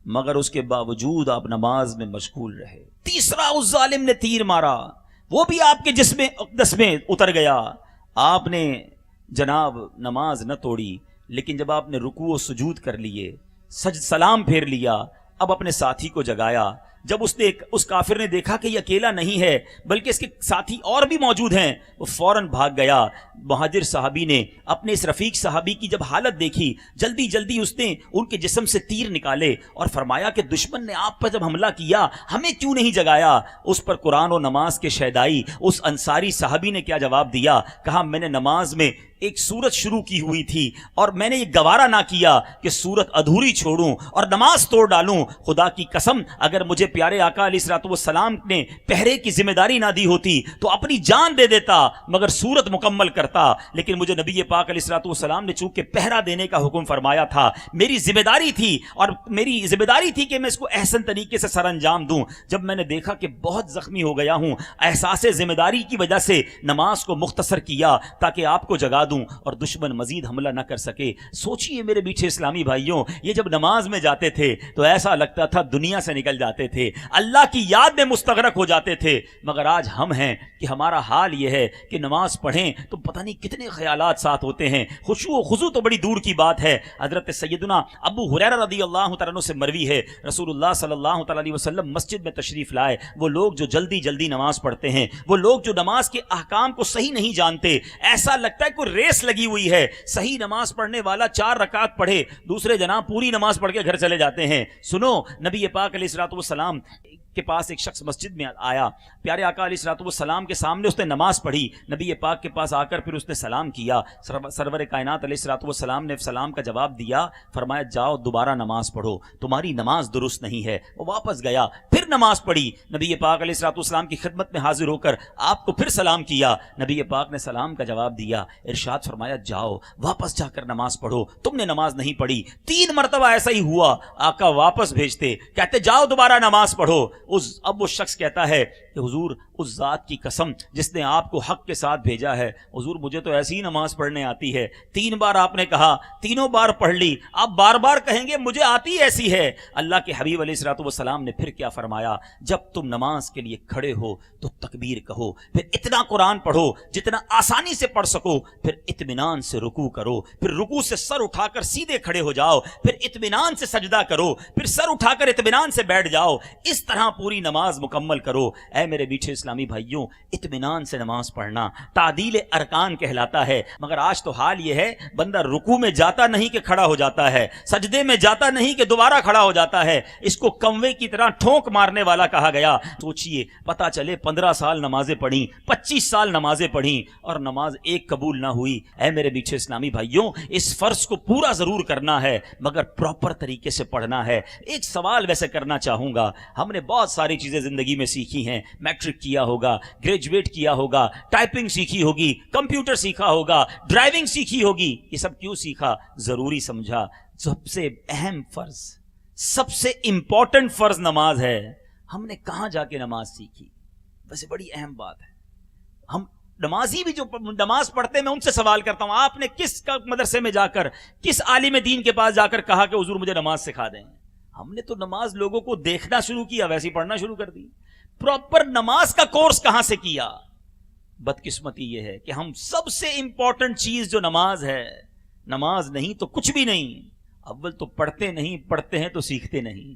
مگر اس کے باوجود آپ نماز میں مشغول رہے۔ تیسرا اس ظالم نے تیر مارا، وہ بھی آپ کے جسم اقدس میں اتر گیا۔ آپ نے جناب نماز نہ توڑی، لیکن جب آپ نے رکوع و سجود کر لیے، سلام پھیر لیا. اب اپنے ساتھی کو جگایا. جب اس کافر نے دیکھا کہ یہ اکیلا نہیں ہے بلکہ اس کے ساتھی اور بھی موجود ہیں, وہ فوراً بھاگ گیا. مہاجر صحابی نے اپنے اس رفیق صحابی کی جب حالت دیکھی, جلدی جلدی اس نے ان کے جسم سے تیر نکالے اور فرمایا کہ دشمن نے آپ پر جب حملہ کیا ہمیں کیوں نہیں جگایا؟ اس پر قرآن و نماز کے شیدائی اس انصاری صحابی نے کیا جواب دیا؟ کہا میں نے نماز میں ایک سورت شروع کی ہوئی تھی اور میں نے یہ گوارا نہ کیا کہ سورت ادھوری چھوڑوں اور نماز توڑ ڈالوں. خدا کی قسم اگر مجھے پیارے آقا علیہ الصلوۃ والسلام نے پہرے کی ذمہ داری نہ دی ہوتی تو اپنی جان دے دیتا مگر سورت مکمل کرتا. لیکن مجھے نبی پاک علیہ الصلوۃ والسلام نے چونکہ پہرا دینے کا حکم فرمایا تھا, میری ذمہ داری تھی اور میری ذمہ داری تھی کہ میں اس کو احسن طریقے سے سر انجام دوں. جب میں نے دیکھا کہ بہت زخمی ہو گیا ہوں, احساس ذمہ داری کی وجہ سے نماز کو مختصر کیا تاکہ آپ کو جگا دوں اور دشمن مزید حملہ نہ کر سکے. سوچئے میرے میٹھے اسلامی بھائیوں, یہ جب نماز میں جاتے تھے تو ایسا لگتا تھا دنیا سے نکل جاتے تھے, اللہ کی یاد میں مستغرق ہو جاتے تھے. مگر آج ہم ہیں کہ ہمارا حال یہ ہے کہ نماز پڑھیں تو پتہ نہیں کتنے خیالات ساتھ ہوتے ہیں. خشوع و خضوع تو بڑی دور کی بات ہے. حضرت سیدنا ابو ہریرہ رضی اللہ تعالیٰ عنہ سے مروی ہے, رسول اللہ صلی اللہ تعالیٰ علیہ وسلم مسجد میں تشریف لائے. وہ لوگ جو جلدی جلدی نماز پڑھتے ہیں, وہ لوگ جو نماز کے احکام کو صحیح نہیں جانتے, ایسا لگتا ہے کوئی ریس لگی ہوئی ہے. صحیح نماز پڑھنے والا 4 رکعت پڑھے, دوسرے جناب پوری نماز پڑھ کے گھر چلے جاتے ہیں. سنو, نبی پاک علیہ الصلوۃ والسلام کے پاس ایک شخص مسجد میں آیا, پیارے آقا علیہ الصلوۃ والسلام کے سامنے اس نے نماز پڑھی. نبی پاک کے پاس آ کر پھر اس نے سلام کیا. سرور کائنات علیہ الصلوۃ والسلام نے سلام کا جواب دیا, فرمایا جاؤ دوبارہ نماز پڑھو, تمہاری نماز درست نہیں ہے. وہ واپس گیا, پھر نماز پڑھی. نبی پاک علیہ الصلوۃ والسلام کی خدمت میں حاضر ہو کر آپ کو پھر سلام کیا. نبی پاک نے سلام کا جواب دیا, ارشاد فرمایا جاؤ واپس جا کر نماز پڑھو, تم نے نماز نہیں پڑھی. 3 مرتبہ ایسا ہی ہوا, آقا واپس بھیجتے, کہتے جاؤ دوبارہ نماز پڑھو. اب وہ شخص کہتا ہے کہ حضور اس ذات کی قسم جس نے آپ کو حق کے ساتھ بھیجا ہے, حضور مجھے تو ایسی ہی نماز پڑھنے آتی ہے. 3 بار آپ نے کہا, تینوں بار پڑھ لی, آپ بار بار کہیں گے مجھے آتی ایسی ہے. اللہ کے حبیب علیہ الصلوۃ والسلام نے پھر کیا فرمایا, جب تم نماز کے لیے کھڑے ہو تو تکبیر کہو, پھر اتنا قرآن پڑھو جتنا آسانی سے پڑھ سکو, پھر اطمینان سے رکوع کرو, پھر رکوع سے سر اٹھا کر سیدھے کھڑے ہو جاؤ, پھر اطمینان سے سجدہ کرو, پھر سر اٹھا کر اطمینان سے بیٹھ جاؤ. اس طرح پوری نماز مکمل کرو. اے میرے میٹھے اسلامی بھائیوں, اطمینان سے نماز پڑھنا تعدیل ارکان کہلاتا ہے. مگر آج تو حال یہ ہے, بندہ رکوع میں جاتا نہیں کہ کھڑا ہو جاتا ہے, سجدے میں جاتا نہیں کہ دوبارہ کھڑا ہو جاتا ہے. اس کو کنوے کی طرح ٹھونک مارنے والا کہا گیا. سوچئے, پتا چلے 15 سال نمازیں پڑھی, 25 سال نمازیں پڑھی اور نماز ایک قبول نہ ہوئی. اے میرے میٹھے اسلامی بھائیوں, اس فرض کو پورا ضرور کرنا ہے مگر پراپر طریقے سے پڑھنا ہے. ایک سوال ویسے کرنا چاہوں گا, ہم نے بہت ساری چیزیں زندگی میں سیکھی ہیں, میٹرک کیا ہوگا, گریجویٹ کیا ہوگا, ٹائپنگ سیکھی ہوگی, کمپیوٹر سیکھا ہوگا, ڈرائیونگ سیکھی ہوگی. یہ سب کیوں سیکھا؟ ضروری سمجھا. سب سے اہم فرض, سب سے امپورٹنٹ فرض نماز ہے. ہم نے کہاں جا کے نماز سیکھی؟ ویسے بڑی اہم بات ہے. ہم نمازی بھی جو نماز پڑھتے ہیں, میں ان سے سوال کرتا ہوں, آپ نے کس مدرسے میں جا کر, کس عالم دین کے پاس جا کر کہا کہ حضور مجھے نماز سکھا دیں؟ ہم نے تو نماز لوگوں کو دیکھنا شروع کیا, ویسے ہی پڑھنا شروع کر دی. پراپر نماز کا کورس کہاں سے کیا؟ بدقسمتی یہ ہے کہ ہم سب سے امپورٹنٹ چیز جو نماز ہے, نماز نہیں تو کچھ بھی نہیں. اول تو پڑھتے نہیں, پڑھتے ہیں تو سیکھتے نہیں.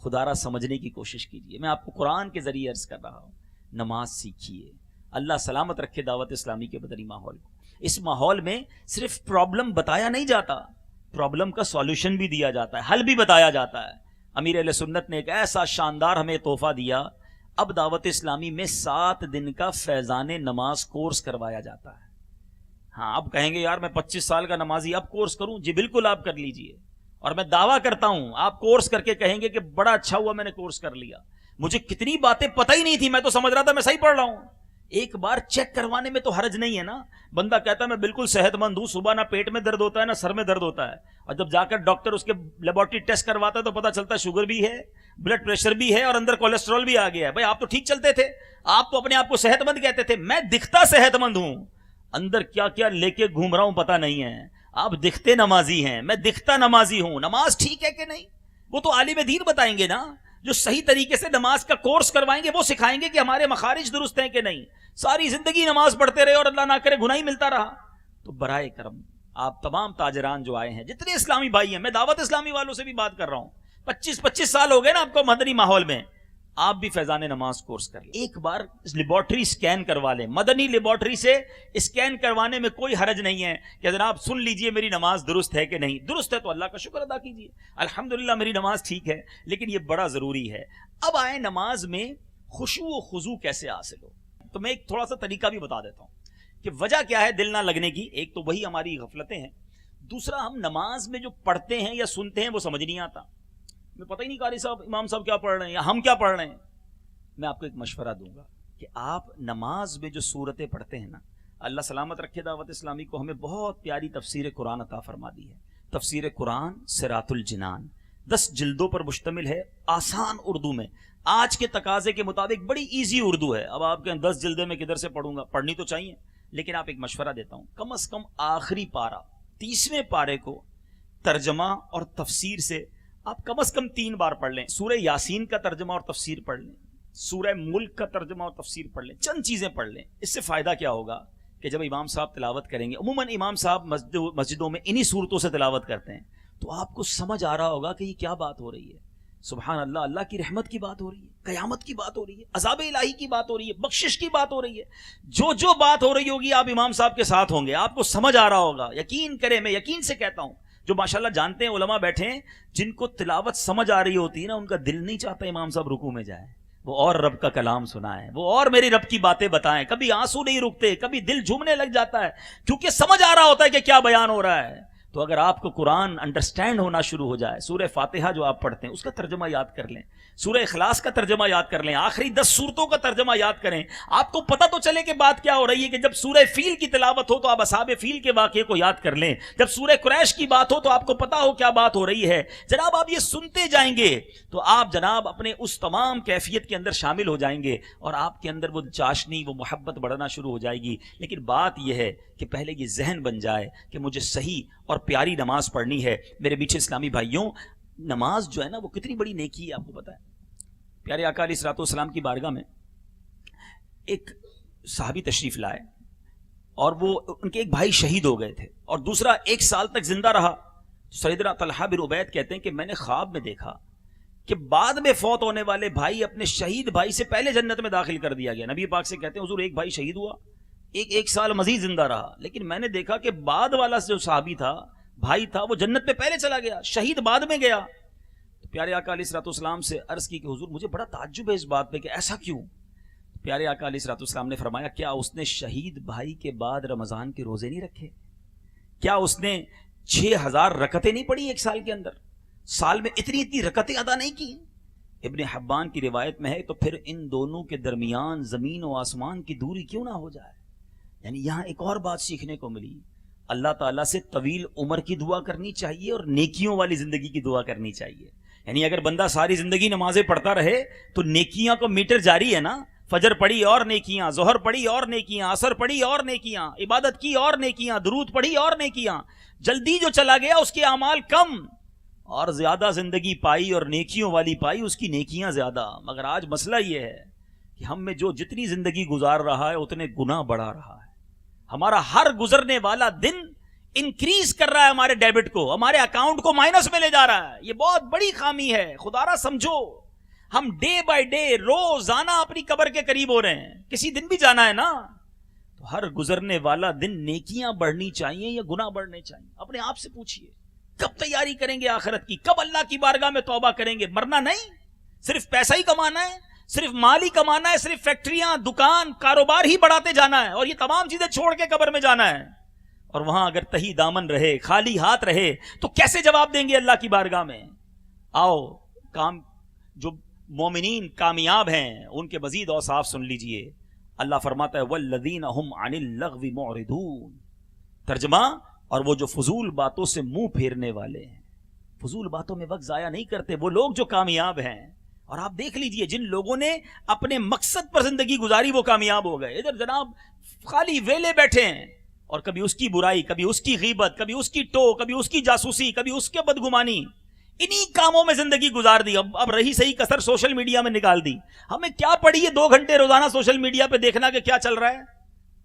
خدا را سمجھنے کی کوشش کیجئے. میں آپ کو قرآن کے ذریعے عرض کر رہا ہوں, نماز سیکھیے. اللہ سلامت رکھے دعوت اسلامی کے مدنی ماحول کو. اس ماحول میں صرف پرابلم بتایا نہیں جاتا, پرابلم کا سولوشن بھی دیا جاتا ہے, حل بھی بتایا جاتا ہے. امیر اہل سنت نے ایک ایسا شاندار ہمیں تحفہ دیا, اب دعوت اسلامی میں 7 دن کا فیضان نماز کورس کروایا جاتا ہے. ہاں, اب کہیں گے یار میں 25 سال کا نمازی, اب کورس کروں؟ جی بالکل آپ کر لیجئے. اور میں دعویٰ کرتا ہوں آپ کورس کر کے کہیں گے کہ بڑا اچھا ہوا میں نے کورس کر لیا, مجھے کتنی باتیں پتہ ہی نہیں تھی, میں تو سمجھ رہا تھا میں صحیح پڑھ رہا ہوں. ایک بار چیک کروانے میں تو حرج نہیں ہے نا. بندہ کہتا ہے میں بالکل صحت مند ہوں, صبح نہ پیٹ میں درد ہوتا ہے نہ سر میں درد ہوتا ہے, اور جب جا کر ڈاکٹر اس کے لیبورٹری ٹیسٹ کرواتا ہے تو پتہ چلتا ہے شوگر بھی ہے, بلڈ پریشر بھی ہے اور اندر کولیسٹرول بھی آ گیا ہے. بھائی آپ تو ٹھیک چلتے تھے, آپ تو اپنے آپ کو صحت مند کہتے تھے. میں دکھتا صحت مند ہوں, اندر کیا کیا لے کے گھوم رہا ہوں پتہ نہیں ہے. آپ دکھتے نمازی ہیں, میں دکھتا نمازی ہوں. نماز ٹھیک ہے کہ نہیں وہ تو عالم دین بتائیں گے نا, جو صحیح طریقے سے نماز کا کورس کروائیں گے وہ سکھائیں گے کہ ہمارے مخارج درست ہیں کہ نہیں. ساری زندگی نماز پڑھتے رہے اور اللہ نہ کرے گناہ ہی ملتا رہا, تو برائے کرم آپ تمام تاجران جو آئے ہیں، جتنے اسلامی بھائی ہیں، میں دعوت اسلامی والوں سے بھی بات کر رہا ہوں، 25 سال ہو گئے نا آپ کو مدنی ماحول میں، آپ بھی فیضان نماز کورس کر لیں، ایک بار لیبارٹری سکین کروا لیں، مدنی لیبارٹری سے سکین کروانے میں کوئی حرج نہیں ہے کہ جناب سن لیجئے میری نماز درست ہے کہ نہیں، درست ہے تو اللہ کا شکر ادا کیجئے، الحمدللہ میری نماز ٹھیک ہے، لیکن یہ بڑا ضروری ہے۔ اب آئے نماز میں خشوع و خضوع کیسے حاصل ہو، تو میں ایک تھوڑا سا طریقہ بھی بتا دیتا ہوں کہ وجہ کیا ہے دل نہ لگنے کی۔ ایک تو وہی ہماری غفلتیں ہیں، دوسرا ہم نماز میں جو پڑھتے ہیں یا سنتے ہیں وہ سمجھ نہیں آتا، میں پتہ ہی نہیں قاری صاحب امام صاحب کیا پڑھ رہے ہیں یا ہم کیا پڑھ رہے ہیں۔ میں آپ کو ایک مشورہ دوں گا کہ آپ نماز میں جو سورتیں پڑھتے ہیں نا، اللہ سلامت رکھے دعوت اسلامی کو، ہمیں بہت پیاری تفسیر قرآن عطا فرما دی ہے۔ تفسیر قرآن صراط الجنان 10 جلدوں پر مشتمل ہے، آسان اردو میں، آج کے تقاضے کے مطابق بڑی ایزی اردو ہے۔ اب آپ کہیں 10 جلدیں میں کدھر سے پڑھوں گا، پڑھنی تو چاہیے، لیکن آپ ایک مشورہ دیتا ہوں، کم از کم آخری پارہ 30ویں پارے کو ترجمہ اور تفسیر سے آپ کم از کم 3 بار پڑھ لیں۔ سورہ یاسین کا ترجمہ اور تفسیر پڑھ لیں، سورہ ملک کا ترجمہ اور تفسیر پڑھ لیں، چند چیزیں پڑھ لیں۔ اس سے فائدہ کیا ہوگا کہ جب امام صاحب تلاوت کریں گے، عموماً امام صاحب مسجدوں میں انہی صورتوں سے تلاوت کرتے ہیں، تو آپ کو سمجھ آ رہا ہوگا کہ یہ کیا بات ہو رہی ہے۔ سبحان اللہ، اللہ کی رحمت کی بات ہو رہی ہے، قیامت کی بات ہو رہی ہے، عذاب الہی کی بات ہو رہی ہے، بخشش کی بات ہو رہی ہے، جو بات ہو رہی ہوگی آپ امام صاحب کے ساتھ ہوں گے، آپ کو سمجھ آ رہا ہوگا۔ یقین کریں، میں یقین سے کہتا ہوں، جو ماشاءاللہ جانتے ہیں علماء بیٹھے ہیں، جن کو تلاوت سمجھ آ رہی ہوتی ہے نا، ان کا دل نہیں چاہتا امام صاحب رکوع میں جائے، وہ اور رب کا کلام سنائیں، وہ اور میری رب کی باتیں بتائیں، کبھی آنسو نہیں رکتے، کبھی دل جھومنے لگ جاتا ہے، کیونکہ سمجھ آ رہا ہوتا ہے کہ کیا بیان ہو رہا ہے۔ تو اگر آپ کو قرآن انڈرسٹینڈ ہونا شروع ہو جائے، سورہ فاتحہ جو آپ پڑھتے ہیں اس کا ترجمہ یاد کر لیں، سورہ اخلاص کا ترجمہ یاد کر لیں، آخری 10 سورتوں کا ترجمہ یاد کریں، آپ کو پتہ تو چلے کہ بات کیا ہو رہی ہے۔ کہ جب سورہ فیل کی تلاوت ہو تو آپ اصحاب فیل کے واقعے کو یاد کر لیں، جب سورہ قریش کی بات ہو تو آپ کو پتہ ہو کیا بات ہو رہی ہے۔ جناب آپ یہ سنتے جائیں گے تو آپ جناب اپنے اس تمام کیفیت کے اندر شامل ہو جائیں گے، اور آپ کے اندر وہ چاشنی، وہ محبت بڑھنا شروع ہو جائے گی۔ لیکن بات یہ ہے کہ پہلے یہ ذہن بن جائے کہ مجھے صحیح اور پیاری نماز پڑھنی ہے۔ میرے میٹھے اسلامی بھائیوں، نماز جو ہے نا وہ کتنی بڑی نیکی ہے، آپ کو پتہ ہے۔ پیارے آقا علیہ الصلوۃ والسلام کی بارگاہ میں ایک صحابی تشریف لائے، اور وہ ان کے ایک بھائی شہید ہو گئے تھے اور دوسرا 1 سال تک زندہ رہا۔ سیدنا طلحہ بن عبید کہتے ہیں کہ میں نے خواب میں دیکھا کہ بعد میں فوت ہونے والے بھائی اپنے شہید بھائی سے پہلے جنت میں داخل کر دیا گیا۔ نبی پاک سے کہتے ہیں حضور ایک بھائی شہید ہوا، ایک سال مزید زندہ رہا، لیکن میں نے دیکھا کہ بعد والا جو صحابی تھا، بھائی تھا، وہ جنت میں پہلے چلا گیا، شہید بعد میں گیا۔ تو پیارے آقا علیہ الصلوۃ والسلام سے عرض کی کہ حضور مجھے بڑا تعجب ہے اس بات پہ کہ ایسا کیوں؟ پیارے آقا علیہ الصلوۃ والسلام نے فرمایا کیا اس نے شہید بھائی کے بعد رمضان کے روزے نہیں رکھے؟ کیا اس نے 6000 رکعتیں نہیں پڑھی 1 سال کے اندر؟ سال میں اتنی رکعتیں ادا نہیں کی؟ ابن حبان کی روایت میں ہے تو پھر ان دونوں کے درمیان زمین و آسمان کی دوری کیوں نہ ہو جائے؟ یعنی یہاں ایک اور بات سیکھنے کو ملی، اللہ تعالیٰ سے طویل عمر کی دعا کرنی چاہیے اور نیکیوں والی زندگی کی دعا کرنی چاہیے۔ یعنی اگر بندہ ساری زندگی نمازیں پڑھتا رہے تو نیکیاں کو میٹر جاری ہے نا، فجر پڑھی اور نیکیاں، ظہر پڑھی اور نیکیاں، عصر پڑھی اور نیکیاں، عبادت کی اور نیکیاں، درود پڑھی اور نیکیاں۔ جلدی جو چلا گیا اس کے اعمال کم، اور زیادہ زندگی پائی اور نیکیوں والی پائی اس کی نیکیاں زیادہ۔ مگر آج مسئلہ یہ ہے کہ ہم میں جو جتنی زندگی گزار رہا ہے اتنے گناہ بڑھا رہا ہے۔ ہمارا ہر گزرنے والا دن انکریز کر رہا ہے ہمارے ڈیبٹ کو، ہمارے اکاؤنٹ کو مائنس میں لے جا رہا ہے۔ یہ بہت بڑی خامی ہے، خدا را سمجھو۔ ہم ڈے بائی ڈے روزانہ اپنی قبر کے قریب ہو رہے ہیں، کسی دن بھی جانا ہے نا، تو ہر گزرنے والا دن نیکیاں بڑھنی چاہیے یا گناہ بڑھنے چاہیے؟ اپنے آپ سے پوچھئے، کب تیاری کریں گے آخرت کی؟ کب اللہ کی بارگاہ میں توبہ کریں گے؟ مرنا نہیں، صرف پیسہ ہی کمانا ہے، صرف مال ہی کمانا ہے، صرف فیکٹریاں، دکان، کاروبار ہی بڑھاتے جانا ہے، اور یہ تمام چیزیں چھوڑ کے قبر میں جانا ہے، اور وہاں اگر تہی دامن رہے، خالی ہاتھ رہے تو کیسے جواب دیں گے اللہ کی بارگاہ میں؟ آؤ کام جو مومنین کامیاب ہیں ان کے مزید اوصاف سن لیجئے۔ اللہ فرماتا ہے والذین هم عن اللغو معرضون، ترجمہ، اور وہ جو فضول باتوں سے منہ پھیرنے والے ہیں، فضول باتوں میں وقت ضائع نہیں کرتے، وہ لوگ جو کامیاب ہیں۔ اور آپ دیکھ لیجئے جن لوگوں نے اپنے مقصد پر زندگی گزاری وہ کامیاب ہو گئے۔ ادھر جناب خالی ویلے بیٹھے ہیں، اور کبھی اس کی برائی، کبھی اس کی غیبت، کبھی اس کی ٹو، کبھی اس کی جاسوسی، کبھی اس کے بدگمانی، انہی کاموں میں زندگی گزار دی۔ اب رہی صحیح کسر سوشل میڈیا میں نکال دی۔ ہمیں کیا پڑی ہے 2 گھنٹے روزانہ سوشل میڈیا پہ دیکھنا کہ کیا چل رہا ہے؟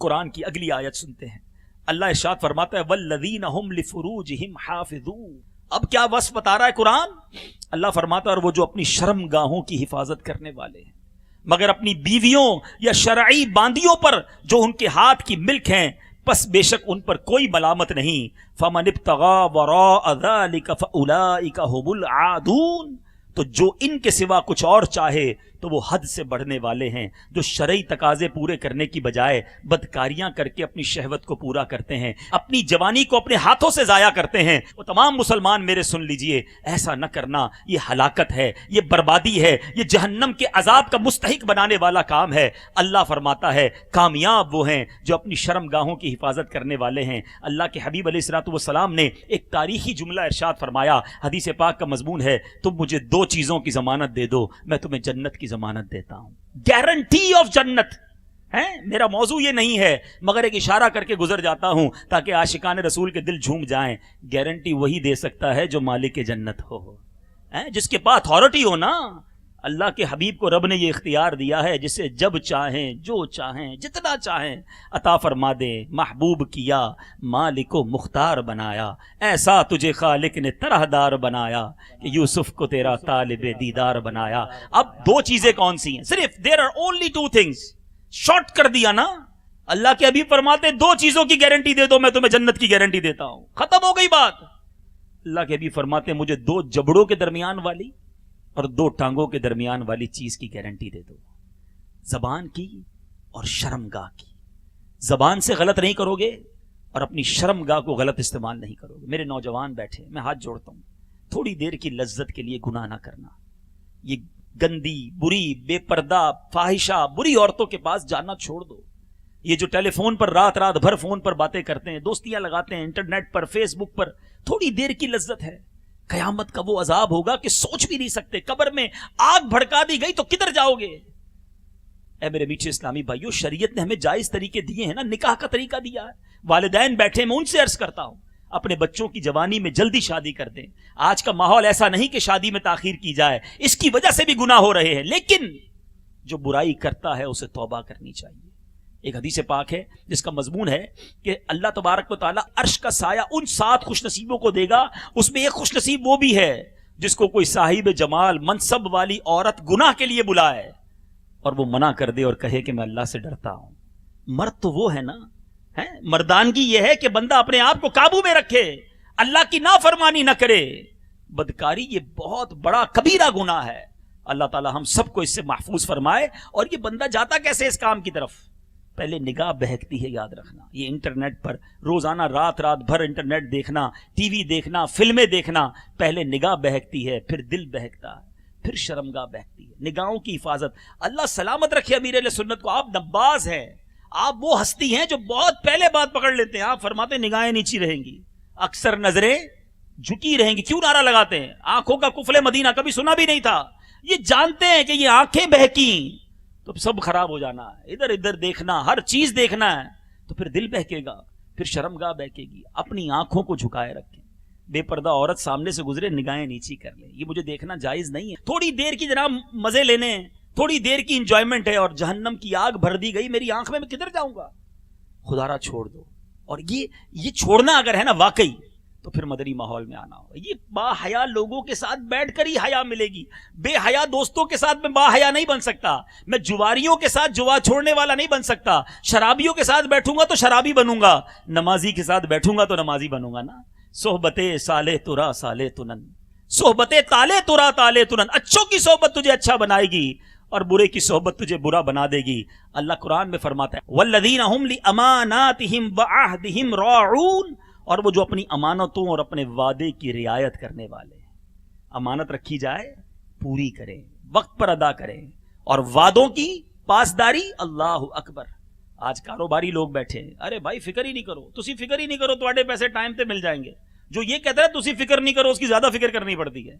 قرآن کی اگلی آیت سنتے ہیں. اللہ ارشاد فرماتا ہے والذین هم لفروجہم حافظون. اب کیا وصف بتا رہا ہے قرآن؟ اللہ فرماتا ہے اور وہ جو اپنی شرم گاہوں کی حفاظت کرنے والے ہیں، مگر اپنی بیویوں یا شرعی باندیوں پر جو ان کے ہاتھ کی ملک ہیں، پس بے شک ان پر کوئی ملامت نہیں. فمن ابتغى وراء ذلك فاولئک هم العادون. تو جو ان کے سوا کچھ اور چاہے تو وہ حد سے بڑھنے والے ہیں، جو شرعی تقاضے پورے کرنے کی بجائے بدکاریاں کر کے اپنی شہوت کو پورا کرتے ہیں، اپنی جوانی کو اپنے ہاتھوں سے ضائع کرتے ہیں. وہ تمام مسلمان میرے سن لیجئے، ایسا نہ کرنا یہ ہلاکت ہے، یہ بربادی ہے، یہ جہنم کے عذاب کا مستحق بنانے والا کام ہے. اللہ فرماتا ہے کامیاب وہ ہیں جو اپنی شرم گاہوں کی حفاظت کرنے والے ہیں. اللہ کے حبیب علیہ الصلوۃ والسلام نے ایک تاریخی جملہ ارشاد فرمایا، حدیث پاک کا مضمون ہے، تم مجھے دو چیزوں کی ضمانت دے دو میں تمہیں جنت کی ضمانت دیتا ہوں. گارنٹی آف جنت ہے. میرا موضوع یہ نہیں ہے مگر ایک اشارہ کر کے گزر جاتا ہوں تاکہ عاشقان رسول کے دل جھوم جائیں. گارنٹی وہی دے سکتا ہے جو مالک جنت ہو، جس کے پاس اتھارٹی ہو نا. اللہ کے حبیب کو رب نے یہ اختیار دیا ہے، جسے جب چاہیں جو چاہیں جتنا چاہیں عطا فرما دے. محبوب کیا مالک و مختار بنایا، ایسا تجھے خالق نے طرح دار بنایا کہ یوسف کو تیرا طالب دیدار بنایا. اب دو چیزیں کون سی ہیں؟ صرف there are only two things. Short کر دیا نا. اللہ کے حبیب فرماتے دو چیزوں کی گارنٹی دے دو میں تمہیں جنت کی گارنٹی دیتا ہوں. ختم ہو گئی بات. اللہ کے حبیب فرماتے مجھے دو جبڑوں کے درمیان والی اور دو ٹانگوں کے درمیان والی چیز کی گارنٹی دے دو، زبان کی اور شرم گاہ کی. زبان سے غلط نہیں کرو گے اور اپنی شرم گاہ کو غلط استعمال نہیں کرو گے. میرے نوجوان بیٹھے، میں ہاتھ جوڑتا ہوں، تھوڑی دیر کی لذت کے لیے گناہ نہ کرنا. یہ گندی بری بے پردہ فاحشہ بری عورتوں کے پاس جانا چھوڑ دو. یہ جو ٹیلی فون پر رات رات بھر فون پر باتیں کرتے ہیں، دوستیاں لگاتے ہیں انٹرنیٹ پر فیس بک پر، تھوڑی دیر کی لذت ہے. قیامت کا وہ عذاب ہوگا کہ سوچ بھی نہیں سکتے. قبر میں آگ بھڑکا دی گئی تو کدھر جاؤ گے؟ اے میرے میٹھے اسلامی بھائیو، شریعت نے ہمیں جائز طریقے دیے ہیں نا. نکاح کا طریقہ دیا ہے. والدین بیٹھے میں ان سے عرض کرتا ہوں اپنے بچوں کی جوانی میں جلدی شادی کر دیں. آج کا ماحول ایسا نہیں کہ شادی میں تاخیر کی جائے، اس کی وجہ سے بھی گناہ ہو رہے ہیں. لیکن جو برائی کرتا ہے اسے توبہ کرنی چاہیے. ایک حدیث پاک ہے جس کا مضمون ہے کہ اللہ تبارک و تعالیٰ عرش کا سایہ ان 7 خوش نصیبوں کو دے گا. اس میں ایک خوش نصیب وہ بھی ہے جس کو کوئی صاحب جمال منصب والی عورت گناہ کے لیے بلائے اور وہ منع کر دے اور کہے کہ میں اللہ سے ڈرتا ہوں. مرد تو وہ ہے نا، مردانگی یہ ہے کہ بندہ اپنے آپ کو قابو میں رکھے، اللہ کی نافرمانی نہ کرے. بدکاری یہ بہت بڑا کبیرہ گناہ ہے. اللہ تعالیٰ ہم سب کو اس سے محفوظ فرمائے. اور یہ بندہ جاتا کیسے اس کام کی طرف؟ پہلے نگاہ بہکتی ہے. یاد رکھنا، یہ انٹرنیٹ پر روزانہ رات رات بھر انٹرنیٹ دیکھنا، ٹی وی دیکھنا، فلمیں دیکھنا، پہلے نگاہ بہکتی ہے، پھر دل بہکتا ہے، پھر شرمگاہ بہکتی ہے. نگاہوں کی حفاظت. اللہ سلامت رکھے امیر اہل سنت کو. آپ نباز ہیں، آپ وہ ہستی ہیں جو بہت پہلے بات پکڑ لیتے ہیں. آپ فرماتے نگاہیں نیچی رہیں گی، اکثر نظریں جھکی رہیں گی. کیوں نعرہ لگاتے ہیں؟ آنکھوں کا قفل مدینہ کبھی سنا بھی نہیں تھا. یہ جانتے ہیں کہ یہ آنکھیں بہکی تو سب خراب ہو جانا ہے. ادھر ادھر دیکھنا، ہر چیز دیکھنا ہے تو پھر دل بہکے گا، پھر شرمگاہ بہکے گی. اپنی آنکھوں کو جھکائے رکھیں. بے پردہ عورت سامنے سے گزرے نگاہیں نیچی کر لیں. یہ مجھے دیکھنا جائز نہیں ہے. تھوڑی دیر کی جناب مزے لینے ہیں، تھوڑی دیر کی انجوائمنٹ ہے اور جہنم کی آگ بھر دی گئی میری آنکھ میں کدھر جاؤں گا؟ خدا را چھوڑ دو. اور یہ چھوڑنا اگر ہے نا واقعی تو پھر مدنی ماحول میں آنا ہوگا. یہ با حیا لوگوں کے ساتھ بیٹھ کر ہی حیا ملے گی. بے حیا دوستوں کے ساتھ میں با حیا نہیں بن سکتا. میں جواریوں کے ساتھ جوا چھوڑنے والا نہیں بن سکتا. شرابیوں کے ساتھ بیٹھوں گا تو شرابی بنوں گا، نمازی کے ساتھ بیٹھوں گا تو نمازی بنوں گا نا. صحبتِ سالے ترا سالے تنن، صحبتِ تالے ترا تالے تنن. اچھوں کی صحبت تجھے اچھا بنائے گی اور برے کی صحبت تجھے برا بنا دے گی. اللہ قرآن میں فرماتا ہے والذین هم لاماناتهم وعهدهم راعون. اور وہ جو اپنی امانتوں اور اپنے وعدے کی رعایت کرنے والے ہیں. امانت رکھی جائے پوری کریں، وقت پر ادا کریں، اور وعدوں کی پاسداری. اللہ اکبر. آج کاروباری لوگ بیٹھے ہیں، ارے بھائی فکر ہی نہیں کرو، تسی فکر ہی نہیں کرو، تواڈے پیسے ٹائم تے مل جائیں گے. جو یہ کہتا ہے تسی فکر نہیں کرو، اس کی زیادہ فکر کرنی پڑتی ہے.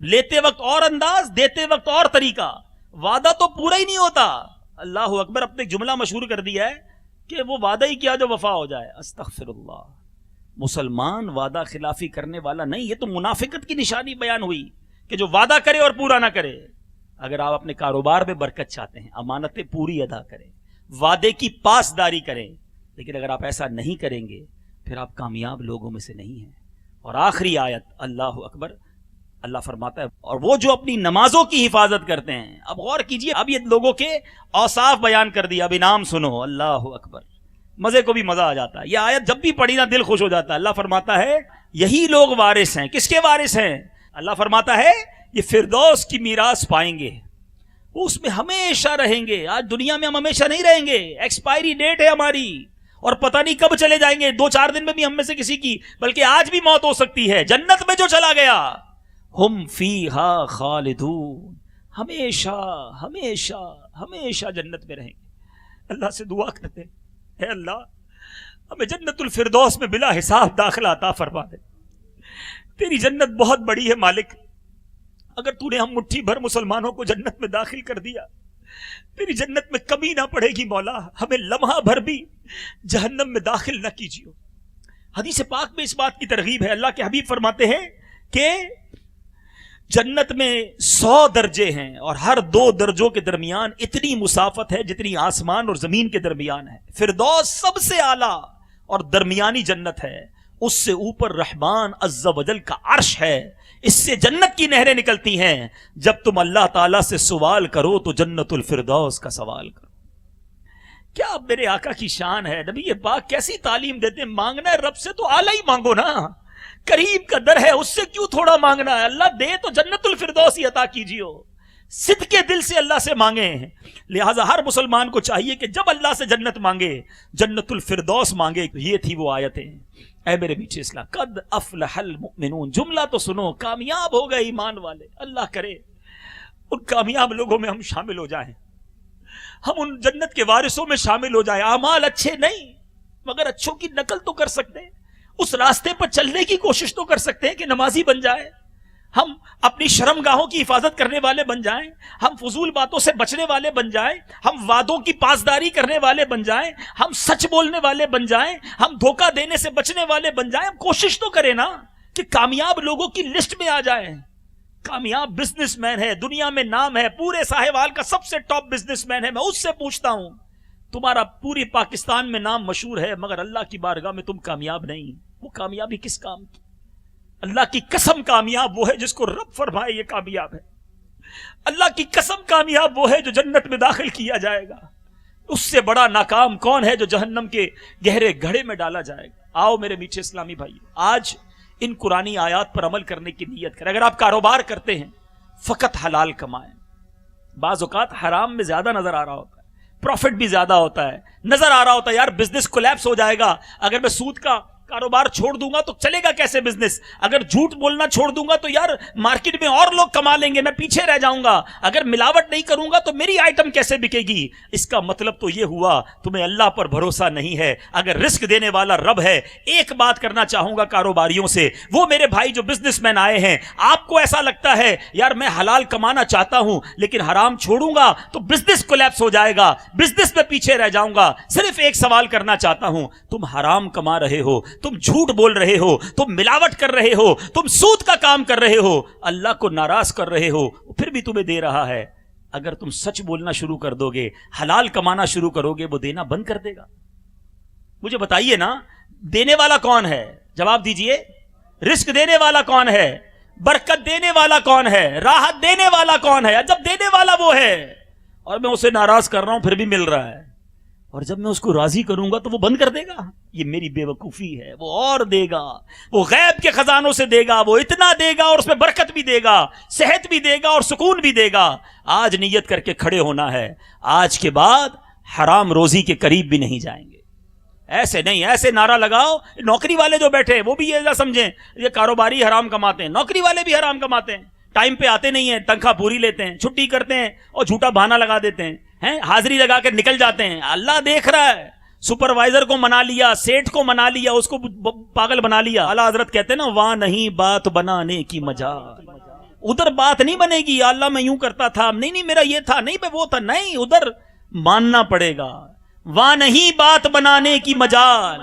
لیتے وقت اور انداز، دیتے وقت اور طریقہ. وعدہ تو پورا ہی نہیں ہوتا. اللہ اکبر. اپنے جملہ مشہور کر دیا ہے کہ وہ وعدہ ہی کیا جو وفا ہو جائے. استغفر اللہ. مسلمان وعدہ خلافی کرنے والا نہیں. یہ تو منافقت کی نشانی بیان ہوئی کہ جو وعدہ کرے اور پورا نہ کرے. اگر آپ اپنے کاروبار میں برکت چاہتے ہیں، امانتیں پوری ادا کریں، وعدے کی پاسداری کریں. لیکن اگر آپ ایسا نہیں کریں گے پھر آپ کامیاب لوگوں میں سے نہیں ہیں. اور آخری آیت, اللہ اکبر, اللہ فرماتا ہے اور وہ جو اپنی نمازوں کی حفاظت کرتے ہیں. اب غور کیجئے, اب یہ لوگوں کے اوصاف بیان کر دیا, اب انعام سنو. اللہ اکبر, مزے کو بھی مزہ آ جاتا ہے. یہ آیت جب بھی پڑھی نا دل خوش ہو جاتا ہے. اللہ فرماتا ہے یہی لوگ وارث ہیں. کس کے وارث ہیں؟ اللہ فرماتا ہے یہ فردوس کی میراث پائیں گے, وہ اس میں ہمیشہ رہیں گے. آج دنیا میں ہم ہمیشہ نہیں رہیں گے, ایکسپائری ڈیٹ ہے ہماری, اور پتہ نہیں کب چلے جائیں گے. 2-4 دن میں بھی ہم میں سے کسی کی, بلکہ آج بھی موت ہو سکتی ہے. جنت میں جو چلا گیا, ہم فیہا خالدون, ہمیشہ ہمیشہ ہمیشہ جنت میں رہیں گے. اللہ سے دعا کرتے ہیں, اے اللہ ہمیں جنت الفردوس میں بلا حساب داخلہ عطا فرما دے. تیری جنت بہت بڑی ہے مالک. اگر تو نے ہم مٹھی بھر مسلمانوں کو جنت میں داخل کر دیا, تیری جنت میں کمی نہ پڑے گی مولا. ہمیں لمحہ بھر بھی جہنم میں داخل نہ کیجیے. حدیث پاک میں اس بات کی ترغیب ہے. اللہ کے حبیب فرماتے ہیں کہ جنت میں 100 درجے ہیں, اور ہر 2 درجوں کے درمیان اتنی مسافت ہے جتنی آسمان اور زمین کے درمیان ہے. فردوس سب سے اعلیٰ اور درمیانی جنت ہے. اس سے اوپر رحمان عز و جل کا عرش ہے. اس سے جنت کی نہریں نکلتی ہیں. جب تم اللہ تعالیٰ سے سوال کرو تو جنت الفردوس کا سوال کرو. کیا اب میرے آقا کی شان ہے. نبی پاک کیسی تعلیم دیتے ہیں, مانگنا ہے رب سے تو اعلیٰ ہی مانگو نا. قریب کا در ہے, اس سے کیوں تھوڑا مانگنا ہے. اللہ دے تو جنت الفردوس ہی عطا کیجیے. صدق کے دل سے اللہ سے مانگیں. لہٰذا ہر مسلمان کو چاہیے کہ جب اللہ سے جنت مانگے جنت الفردوس مانگے. یہ تھی وہ آیتیں. اے میرے میٹھے اسلام, قد افلح المؤمنون, جملہ تو سنو, کامیاب ہو گئے ایمان والے. اللہ کرے ان کامیاب لوگوں میں ہم شامل ہو جائیں, ہم ان جنت کے وارثوں میں شامل ہو جائیں. اعمال اچھے نہیں مگر اچھوں کی نقل تو کر سکتے ہیں, اس راستے پر چلنے کی کوشش تو کر سکتے ہیں کہ نمازی بن جائیں, ہم اپنی شرم گاہوں کی حفاظت کرنے والے بن جائیں, ہم فضول باتوں سے بچنے والے بن جائیں, ہم وعدوں کی پاسداری کرنے والے بن جائیں, ہم سچ بولنے والے بن جائیں, ہم دھوکہ دینے سے بچنے والے بن جائیں. ہم کوشش تو کریں نا کہ کامیاب لوگوں کی لسٹ میں آ جائیں. کامیاب بزنس مین ہے, دنیا میں نام ہے, پورے ساہیوال کا سب سے ٹاپ بزنس مین ہے. میں اس سے پوچھتا ہوں, تمہارا پوری پاکستان میں نام مشہور ہے مگر اللہ کی بارگاہ میں تم کامیاب نہیں. وہ کامیابی کس کام کی؟ اللہ کی قسم کامیاب وہ ہے جس کو رب فرمائے یہ کامیاب ہے. اللہ کی قسم کامیاب وہ ہے جو جنت میں داخل کیا جائے گا. اس سے بڑا ناکام کون ہے جو جہنم کے گہرے گھڑے میں ڈالا جائے گا. آؤ میرے میٹھے اسلامی بھائی, آج ان قرآنی آیات پر عمل کرنے کی نیت کریں. اگر آپ کاروبار کرتے ہیں فقط حلال کمائیں. بعض اوقات حرام میں زیادہ نظر آ رہا ہوتا ہے, پروفٹ بھی زیادہ ہوتا ہے, نظر آ رہا ہوتا ہے یار بزنس کولیپس ہو جائے گا, اگر میں سود کا کاروبار چھوڑ دوں گا تو چلے گا کیسے بزنس, اگر جھوٹ بولنا چھوڑ دوں گا تو یار مارکیٹ میں اور لوگ کما لیں گے, میں پیچھے رہ جاؤں گا, اگر ملاوٹ نہیں کروں گا تو میری آئٹم کیسے بکے گی. اس کا مطلب تو یہ ہوا تمہیں اللہ پر بھروسہ نہیں ہے. اگر رزق دینے والا رب ہے, ایک بات کرنا چاہوں گا کاروباریوں سے, وہ میرے بھائی جو بزنس مین آئے ہیں, آپ کو ایسا لگتا ہے یار میں حلال کمانا چاہتا ہوں لیکن حرام چھوڑوں گا تو بزنس کولیپس ہو جائے گا, بزنس میں پیچھے رہ جاؤں گا. صرف ایک سوال کرنا چاہتا ہوں, تم حرام کما رہے ہو, تم جھوٹ بول رہے ہو, تم ملاوٹ کر رہے ہو, تم سود کا کام کر رہے ہو, اللہ کو ناراض کر رہے ہو, پھر بھی تمہیں دے رہا ہے. اگر تم سچ بولنا شروع کر دو گے, حلال کمانا شروع کرو گے, وہ دینا بند کر دے گا. مجھے بتائیے نا, دینے والا کون ہے؟ جواب دیجئے. رزق دینے والا کون ہے؟ برکت دینے والا کون ہے؟ راحت دینے والا کون ہے؟ جب دینے والا وہ ہے اور میں اسے ناراض کر رہا ہوں پھر بھی مل رہا ہے, اور جب میں اس کو راضی کروں گا تو وہ بند کر دے گا. یہ میری بے وقوفی ہے. وہ اور دے گا, وہ غیب کے خزانوں سے دے گا, وہ اتنا دے گا اور اس میں برکت بھی دے گا, صحت بھی دے گا اور سکون بھی دے گا. آج نیت کر کے کھڑے ہونا ہے, آج کے بعد حرام روزی کے قریب بھی نہیں جائیں گے. ایسے نہیں, ایسے نعرہ لگاؤ. نوکری والے جو بیٹھے وہ بھی یہ نہ سمجھیں یہ کاروباری حرام کماتے ہیں, نوکری والے بھی حرام کماتے ہیں. ٹائم پہ آتے نہیں ہیں, تنخواہ پوری لیتے ہیں, چھٹی کرتے ہیں اور جھوٹا بہانہ لگا دیتے ہیں, حاضری لگا کر نکل جاتے ہیں. اللہ دیکھ رہا ہے. سپروائزر کو منا لیا, سیٹ کو منا لیا, اس کو پاگل بنا لیا. اعلیٰ حضرت کہتے ہیں نا, وہاں نہیں بات بنانے کی مجال, ادھر بات نہیں بنے گی. اللہ میں یوں کرتا تھا, نہیں میرا یہ تھا, نہیں میں وہ تھا, نہیں ادھر ماننا پڑے گا. وہاں نہیں بات بنانے کی مجال,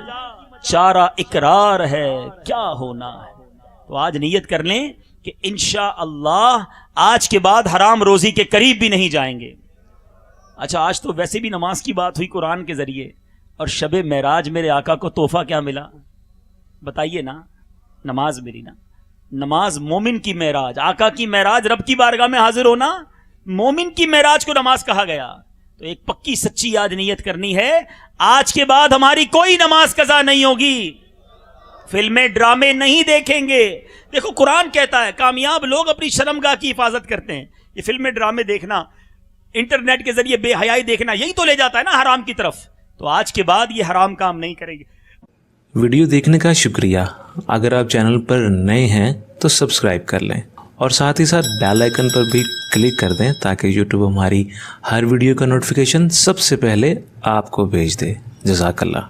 چارہ اقرار ہے کیا ہونا ہے. تو آج نیت کر لیں کہ انشاءاللہ آج کے بعد حرام روزی کے قریب بھی نہیں جائیں گے. اچھا آج تو ویسے بھی نماز کی بات ہوئی قرآن کے ذریعے، اور شب معراج میرے آقا کو تحفہ کیا ملا بتائیے نا؟ نماز ملی نا. نماز مومن کی معراج، آقا کی معراج رب کی بارگاہ میں حاضر ہونا، مومن کی معراج کو نماز کہا گیا. تو ایک پکی سچی آج نیت کرنی ہے، آج کے بعد ہماری کوئی نماز قضا نہیں ہوگی، فلمیں ڈرامے نہیں دیکھیں گے. دیکھو قرآن کہتا ہے کامیاب لوگ اپنی شرمگاہ کی حفاظت کرتے ہیں. یہ فلمیں ڈرامے دیکھنا، انٹرنیٹ کے ذریعے بے حیائی دیکھنا، یہی تو لے جاتا ہے نا حرام کی طرف. تو آج کے بعد یہ حرام کام نہیں کریں گے.
ویڈیو دیکھنے کا شکریہ. اگر آپ چینل پر نئے ہیں تو سبسکرائب کر لیں اور ساتھ ہی ساتھ بیل آئیکن پر بھی کلک کر دیں تاکہ یوٹیوب ہماری ہر ویڈیو کا نوٹیفیکیشن سب سے پہلے آپ کو بھیج دے. جزاک اللہ.